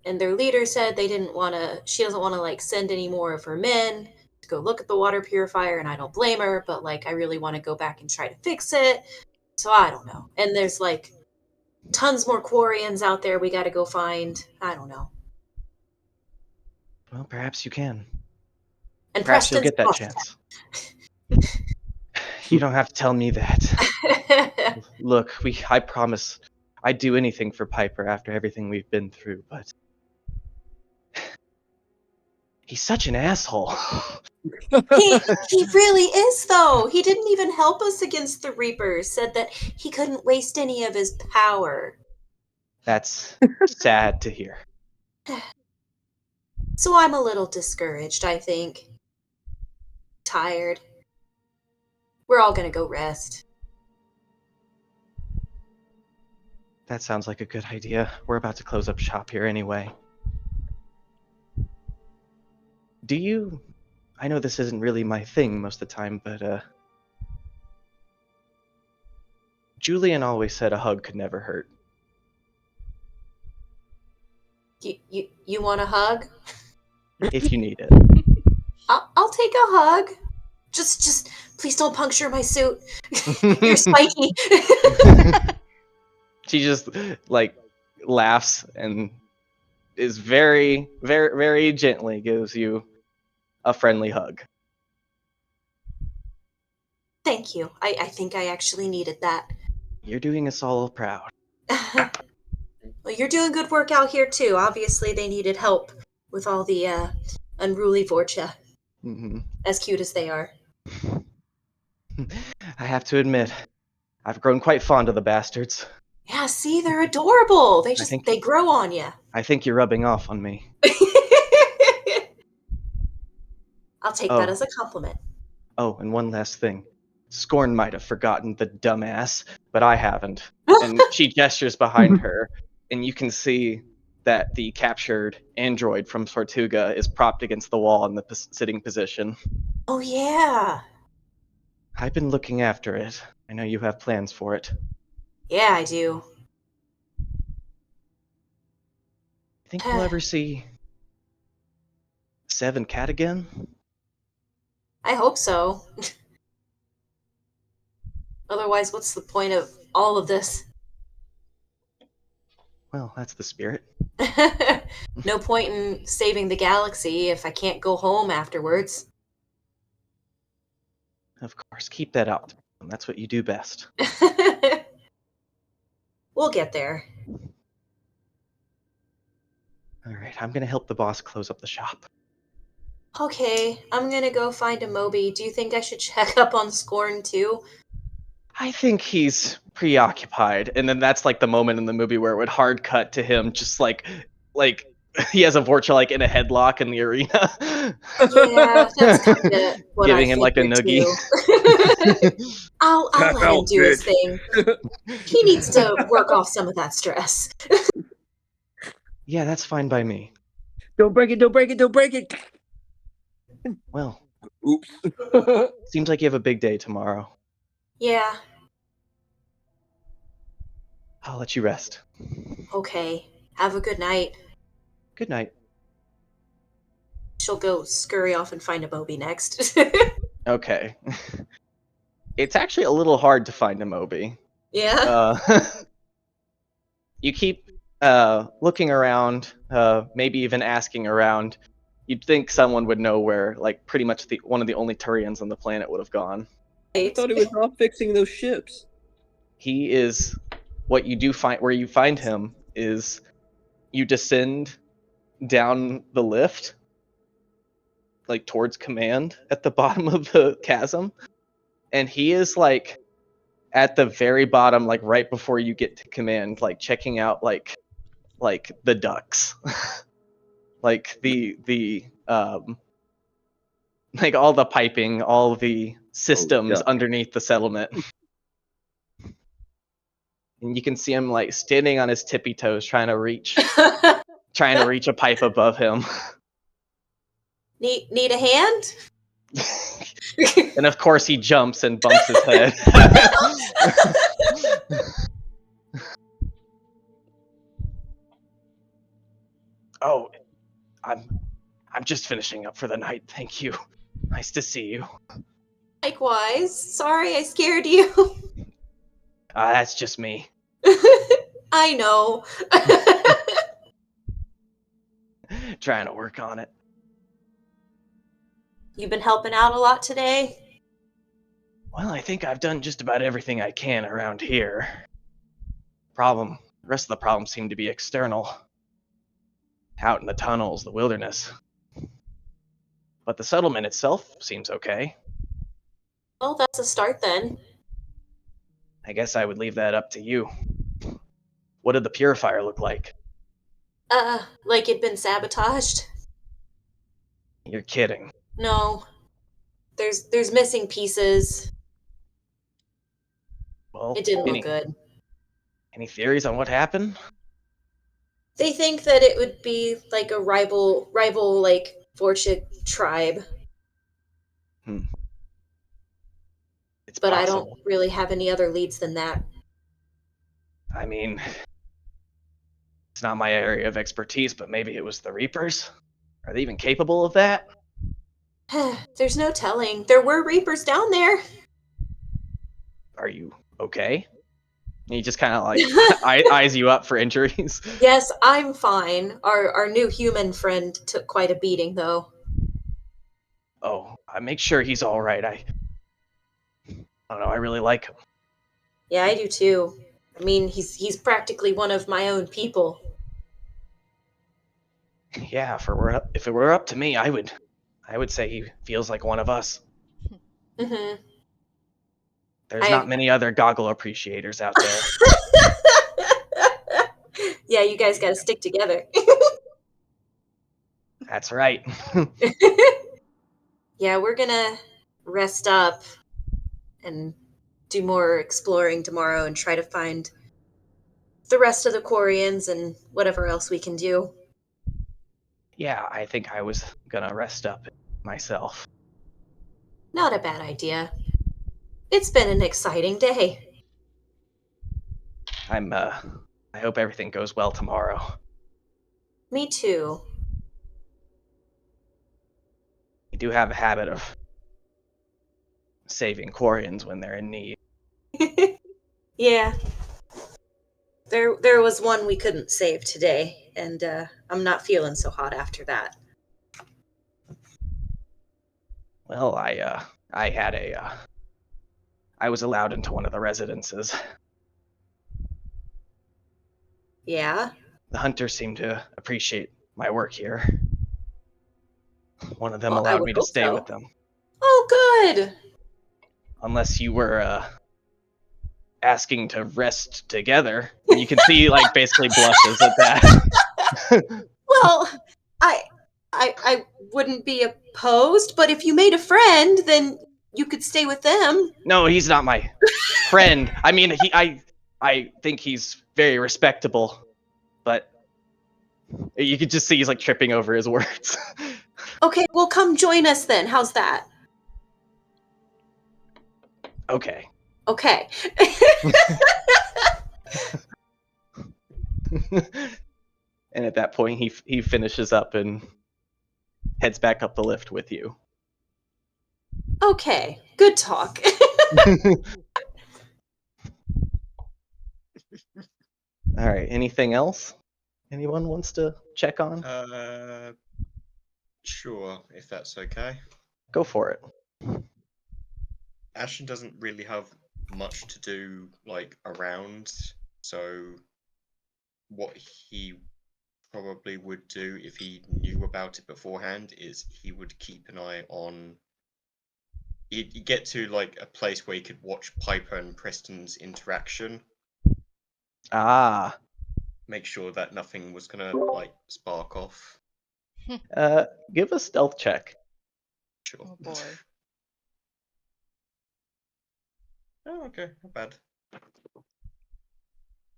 their leader said she doesn't want to like send any more of her men to go look at the water purifier, and I don't blame her, but like I really want to go back and try to fix it. So I don't know. And there's like tons more Quarians out there we got to go find. I don't know. Well, perhaps you can. And Perhaps you'll Preston's get that chance. You don't have to tell me that. Look, I promise I'd do anything for Piper after everything we've been through, but he's such an asshole. he really is, though. He didn't even help us against the Reapers. Said that he couldn't waste any of his power. That's sad to hear. So I'm a little discouraged, I think. Tired. We're all gonna go rest. That sounds like a good idea. We're about to close up shop here anyway. I know this isn't really my thing most of the time, but Julian always said a hug could never hurt. You want a hug? If you need it. I'll take a hug. Just please don't puncture my suit. You're spiky. She just laughs and is very, very, very gently gives you a friendly hug. Thank you. I think I actually needed that. You're doing us all proud. Well, you're doing good work out here too. Obviously, they needed help with all the unruly Vorcha. Mm-hmm. As cute as they are. I have to admit, I've grown quite fond of the bastards. Yeah, see, they're adorable. They grow on you. I think you're rubbing off on me. I'll take that as a compliment. Oh, and one last thing. Scorn might have forgotten the dumbass, but I haven't. And she gestures behind her, and you can see that the captured android from Tortuga is propped against the wall in the sitting position. Oh, yeah. I've been looking after it. I know you have plans for it. Yeah, I do. Think we'll ever see Sev and Cat again? I hope so. Otherwise, what's the point of all of this? Well, that's the spirit. No point in saving the galaxy if I can't go home afterwards. Of course, keep that up. That's what you do best. We'll get there. All right, I'm gonna help the boss close up the shop. Okay, I'm gonna go find a Moby. Do you think I should check up on Scorn too? I think he's preoccupied, and then that's like the moment in the movie where it would hard cut to him just like he has a Vorcha like in a headlock in the arena. Yeah, that's kind of what Giving I him like a figured noogie. too. I'll let him do his thing. He needs to work off some of that stress. Yeah, that's fine by me. Don't break it, don't break it, don't break it! Well, Oops. seems like you have a big day tomorrow. Yeah, I'll let you rest. okay. Have a good night. Good night. She'll go scurry off and find a Moby next. Okay. It's actually a little hard to find a Moby. Yeah? You keep looking around, maybe even asking around. You'd think someone would know where, like, pretty much one of the only Turians on the planet would have gone. I thought he was off fixing those ships. He is, what you do find, where you find him is you descend down the lift, like towards command at the bottom of the chasm, and he is like at the very bottom, like right before you get to command, like checking out like the ducts. Like the like all the piping, all the systems underneath the settlement. And you can see him like standing on his tippy toes trying to reach a pipe above him. Need a hand? And of course he jumps and bumps his head. Oh, I'm just finishing up for the night. Thank you. Nice to see you. Likewise. Sorry I scared you. That's just me. I know. Trying to work on it. You've been helping out a lot today? Well, I think I've done just about everything I can around here. The rest of the problems seem to be external. Out in the tunnels, the wilderness. But the settlement itself seems okay. Well, that's a start then. I guess I would leave that up to you. What did the purifier look like? Like it'd been sabotaged? You're kidding. No. There's missing pieces. Well, It didn't look good. Any theories on what happened? They think that it would be like a rival like Vorchik tribe. It's but possible. I don't really have any other leads than that. I mean, it's not my area of expertise, but maybe it was the Reapers? Are they even capable of that? There's no telling. There were Reapers down there. Are you okay? He just kind of like eyes you up for injuries. Yes, I'm fine. Our new human friend took quite a beating, though. Oh, I make sure he's all right. I don't know. I really like him. Yeah, I do too. I mean, he's practically one of my own people. Yeah, if it were up to me, I would say he feels like one of us. Mm-hmm. There's not many other goggle appreciators out there. Yeah, you guys gotta stick together. That's right. Yeah, we're gonna rest up. and do more exploring tomorrow and try to find the rest of the Quarians and whatever else we can do. Yeah, I think I was gonna rest up myself. Not a bad idea. It's been an exciting day. I hope everything goes well tomorrow. Me too. We do have a habit of saving Quarians when they're in need. Yeah. There was one we couldn't save today, and I'm not feeling so hot after that. Well, I had I was allowed into one of the residences. Yeah? The hunters seem to appreciate my work here. One of them Well, I allowed would me to hope stay so. with them. Oh, good! Unless you were, asking to rest together. And you can see, like, basically blushes at that. Well, I wouldn't be opposed, but if you made a friend, then you could stay with them. No, he's not my friend. I mean, I think he's very respectable, but you could just see he's, like, tripping over his words. Okay, well, come join us then. How's that? Okay. Okay. And at that point, he finishes up and heads back up the lift with you. Okay, good talk. All right. Anything else? Anyone wants to check on? Sure, if that's okay. Go for it. Ashen doesn't really have much to do, like, around, so what he probably would do if he knew about it beforehand is he would keep an eye on... He'd get to, like, a place where he could watch Piper and Preston's interaction. Ah. Make sure that nothing was gonna, like, spark off. Give a stealth check. Sure. Oh boy. Oh, okay, not bad.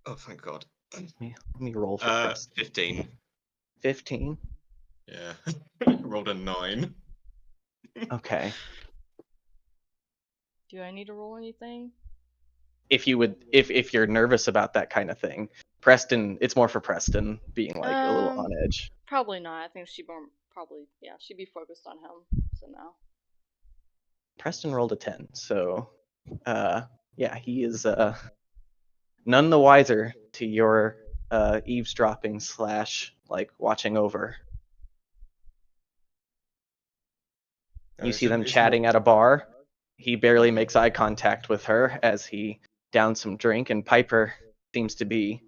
Oh, thank God. Let me roll for Preston. 15. 15? Yeah. Rolled a 9. Okay. Do I need to roll anything? If you're nervous about that kind of thing, Preston, it's more for Preston being like a little on edge. Probably not. I think she'd be focused on him. So no. Preston rolled a 10, so yeah, he is none the wiser to your eavesdropping / like watching over. You see them chatting at a bar. He barely makes eye contact with her as he downs some drink, and Piper seems to be,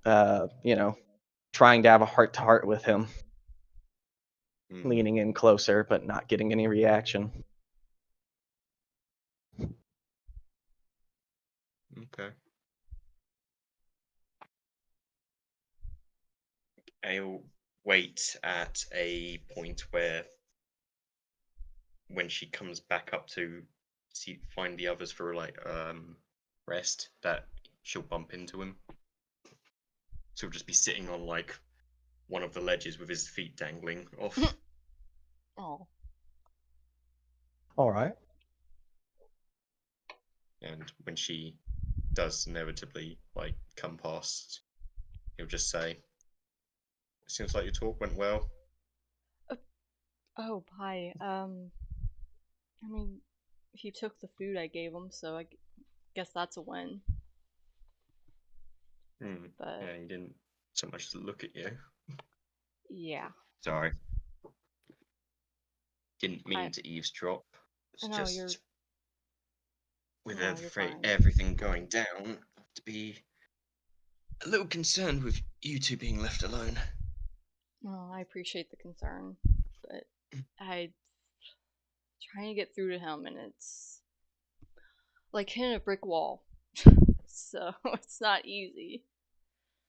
trying to have a heart-to-heart with him, leaning in closer, but not getting any reaction. Okay. I'll wait at a point where, when she comes back up to find the others for rest, that she'll bump into him. So he'll just be sitting on like one of the ledges with his feet dangling off. Oh. All right. And when she does inevitably like come past, he'll just say, "Seems like your talk went well." Oh, hi. I mean, he took the food I gave him, so I guess that's a win. But Yeah, he didn't so much as look at you. yeah. Sorry. Didn't mean to eavesdrop. It's No, just with you're fine. everything going down, I have to be a little concerned with you two being left alone. Well, I appreciate the concern, but I trying to get through to him, and it's like hitting a brick wall. So it's not easy.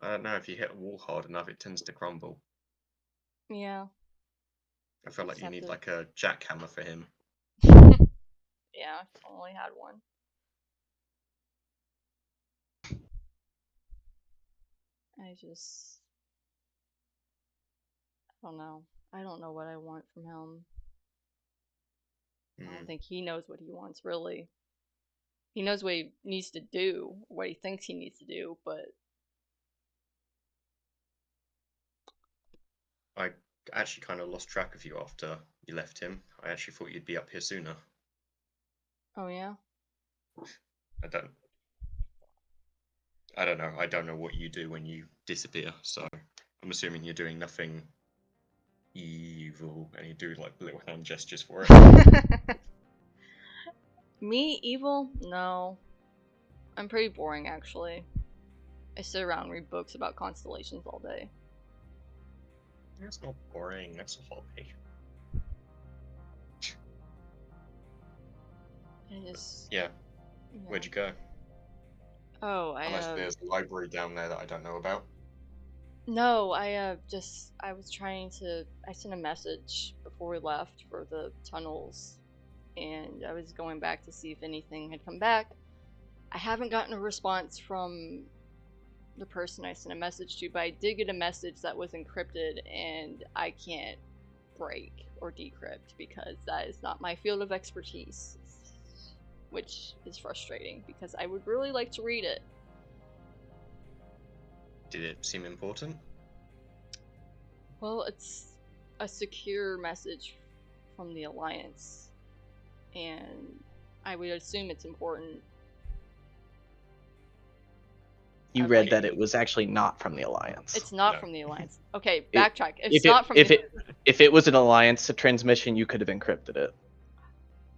I don't know, if you hit a wall hard enough, it tends to crumble. Yeah. I feel like you need like a jackhammer for him. Yeah, only had one. I don't know. I don't know what I want from him. I don't think he knows what he wants, really. He knows what he needs to do, what he thinks he needs to do, but... I actually kind of lost track of you after you left him. I actually thought you'd be up here sooner. Oh, yeah? I don't know. I don't know what you do when you disappear, so I'm assuming you're doing nothing evil, and you do like little hand gestures for it. Me, evil? No. I'm pretty boring, actually. I sit around and read books about constellations all day. That's not boring, that's a hobby. Yeah. Where'd you go? Oh, Unless there's a library down there that I don't know about. No, I was trying to... I sent a message before we left for the tunnels, and I was going back to see if anything had come back. I haven't gotten a response from the person I sent a message to, but I did get a message that was encrypted, and I can't break or decrypt because that is not my field of expertise, which is frustrating because I would really like to read it. Did it seem important? Well, it's a secure message from the Alliance, and I would assume it's important. You read that it was actually not from the Alliance. It's not No. from the Alliance. Okay, backtrack. If it was an Alliance transmission, you could have encrypted it.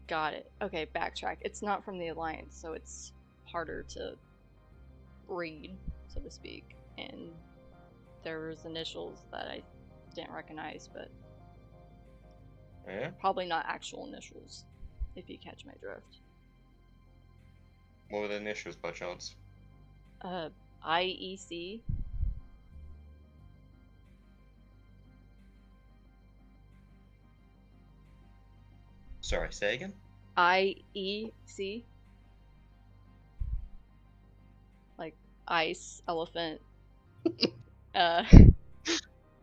Got it. Okay, backtrack. It's not from the Alliance, so it's harder to read, so to speak. And there was initials that I didn't recognize, but Yeah? probably not actual initials, if you catch my drift. What were the initials by chance? IEC. Sorry, say again? IEC. Like ice, elephant.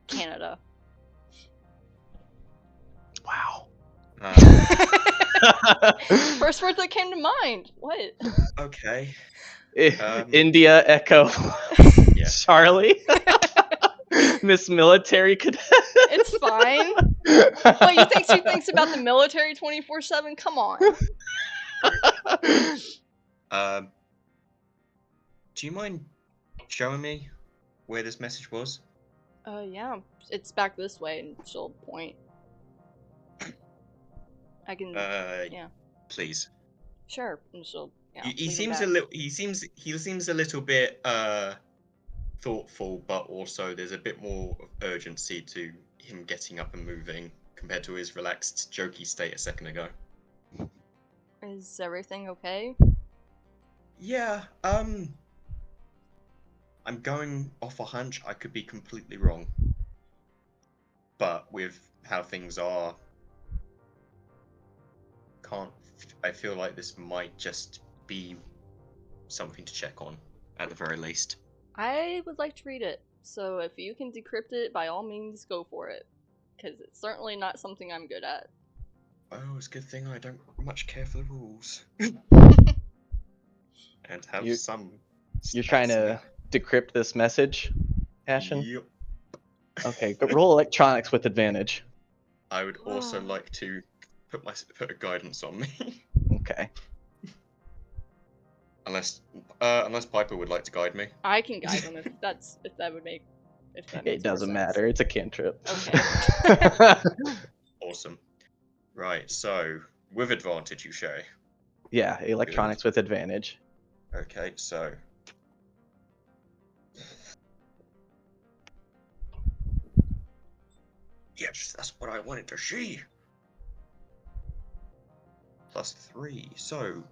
Canada. Wow. First word that came to mind. What? Okay. India Echo. Yeah. Charlie. Miss Military Cadet. It's fine. What, you think she thinks about the military 24/7? Come on. Do you mind showing me where this message was? Yeah. It's back this way, and she'll point. I can. Yeah. Please. Sure. And she'll. Yeah. He lead 'em seems back. a little. He seems a little bit thoughtful, but also there's a bit more of urgency to him getting up and moving compared to his relaxed, jokey state a second ago. Is everything okay? Yeah. I'm going off a hunch. I could be completely wrong, but with how things are, I feel like this might just be something to check on, at the very least. I would like to read it, so if you can decrypt it, by all means, go for it. Because it's certainly not something I'm good at. Oh, it's a good thing I don't much care for the rules. And have some... You're trying to decrypt this message, Ashen? Yep. Okay, but roll electronics with advantage. I would also like to put a guidance on me. Okay. Unless Piper would like to guide me. I can guide him if that would make... It doesn't matter, it's a cantrip. Okay. Awesome. Right, so, with advantage, you say? Yeah, electronics with advantage. Okay, so... Yes, that's what I wanted to see! +3, so...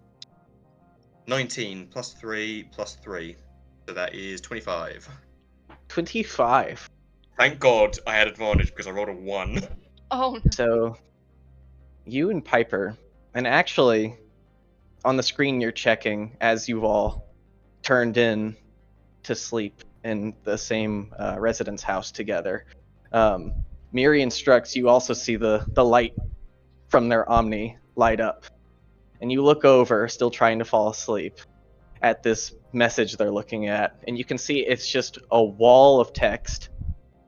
19 +3 +3, so that is 25. 25. Thank God I had advantage because I rolled a 1. Oh, no. So, you and Piper, and actually, on the screen you're checking as you've all turned in to sleep in the same residence house together. Meeri and Strux, you also see the light from their Omni light up. And you look over, still trying to fall asleep, at this message they're looking at. And you can see it's just a wall of text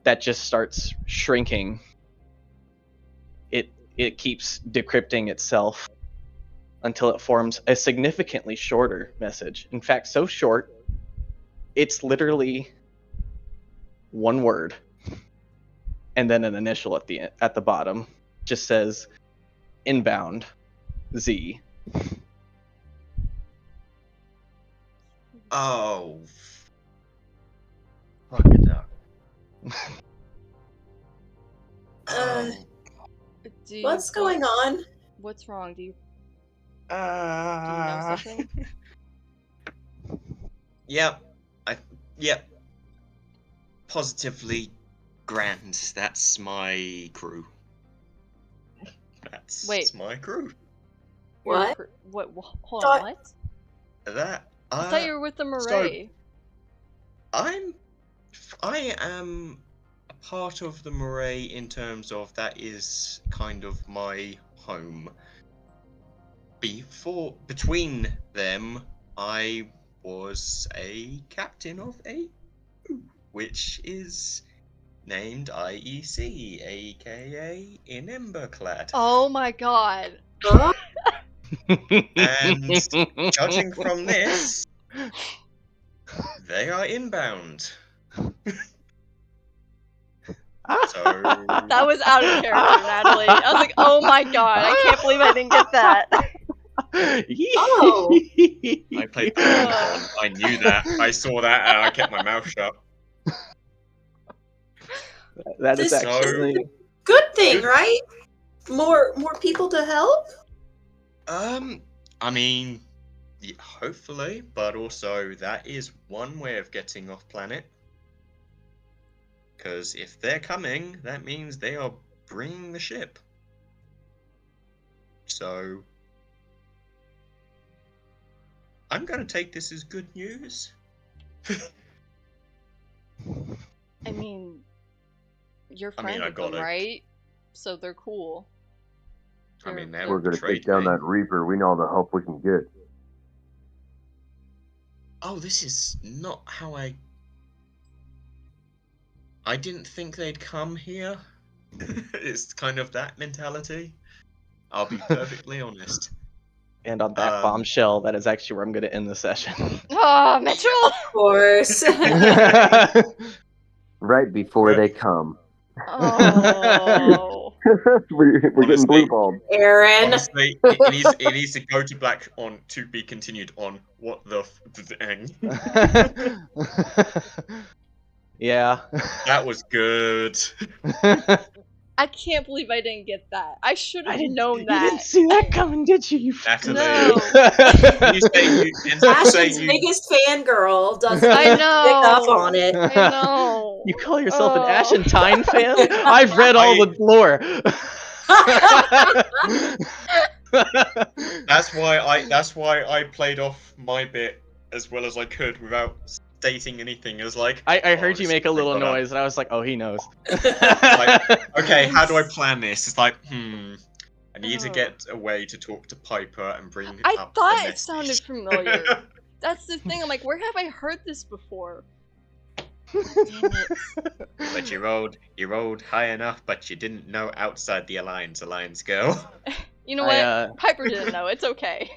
that just starts shrinking. It keeps decrypting itself until it forms a significantly shorter message. In fact, so short, it's literally one word and then an initial at the bottom. Just says inbound Z. Oh. Fuck it up. Uh, Do you what's going on? What's wrong? Do you know something? Yep. Yep. Positively grand. That's my crew. That's Wait. my crew. What? What? Hold Thought- on, what? That I thought you were with the Murray. I am a part of the Murray in terms of that is kind of my home. Between them, I was a captain of a crew, which is named IEC, aka in Emberclad. Oh my god. Huh? And judging from this, they are inbound. So That was out of character, Natalie. I was like, oh my god, I can't believe I didn't get that. Oh. I played the game on. I knew that. I saw that and I kept my mouth shut. That is This actually... Good thing, right? More people to help? I mean, hopefully, but also that is one way of getting off planet. Because if they're coming, that means they are bringing the ship. So I'm gonna take this as good news. I mean, you're I friends mean, I with them, gotta- right? So they're cool. I mean, they We're haven't gonna betrayed take down me. that Reaper. We know all the help we can get. Oh, this is not how I didn't think they'd come here. It's kind of that mentality. I'll be perfectly honest. And on that bombshell, that is actually where I'm going to end the session. Oh, Mitchell! Of course. Right before they come. Oh. we're getting Honestly. blue balled. Aaron. Honestly, it needs to go to black on to be continued on. What the dang. Yeah. That was good. I can't believe I didn't get that. I should have You known didn't that. see that coming, did you? You Natalie. No. You say instead of saying Ashton's you biggest fangirl doesn't I even know. pick up on it. I know. You call yourself an Oh. Ashen Tyne fan? I've read all the lore. That's why I played off my bit as well as I could without stating anything. It was like I oh, heard you this make a is little brought up. noise, and I was like, oh, he knows. Okay, how do I plan this? It's like, I need to Oh. get a way to talk to Piper and bring I up thought the it sounded message. familiar. That's the thing. I'm like, where have I heard this before? Damn it. But you rolled high enough, but you didn't know outside the Alliance girl. You know what? I, Piper didn't know. It's okay.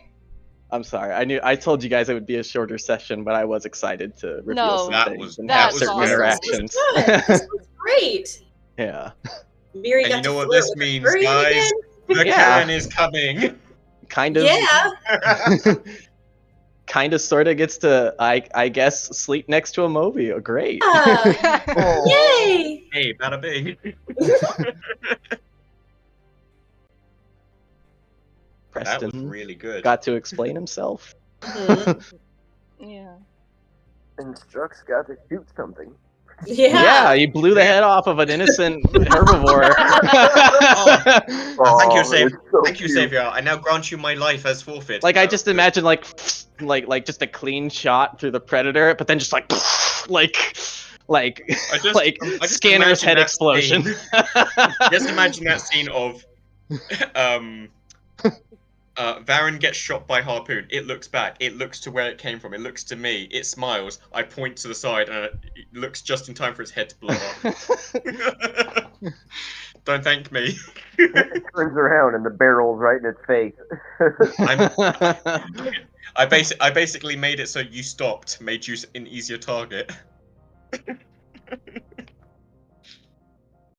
I'm sorry. I told you guys it would be a shorter session, but I was excited to reveal No. some That things was- and that have was certain awesome. interactions. Good. This was great. Yeah. Miri And got you to know what flirt this with means, Quarian guys? The Yeah. Karen is coming. Kind of. Yeah. Kind of, sort of gets to, I guess, sleep next to a movie. Great. Yay! Hey, bada bing. That was Preston really good. got to explain himself. Mhm. Yeah. And Strux got to shoot something. Yeah, you blew the head off of an innocent herbivore. Thank you, Oh, Savior. it's so Thank you, cute. Savior. I now grant you my life as forfeit. Like I just imagine like just a clean shot through the predator, but then just like like I just scanner's imagine head that explosion. scene. Just imagine that scene of Varen gets shot by harpoon. It looks back. It looks to where it came from. It looks to me. It smiles. I point to the side, and it looks just in time for its head to blow up. Don't thank me. It turns around and the barrel's right in its face. I basically made it so you stopped, made you an easier target.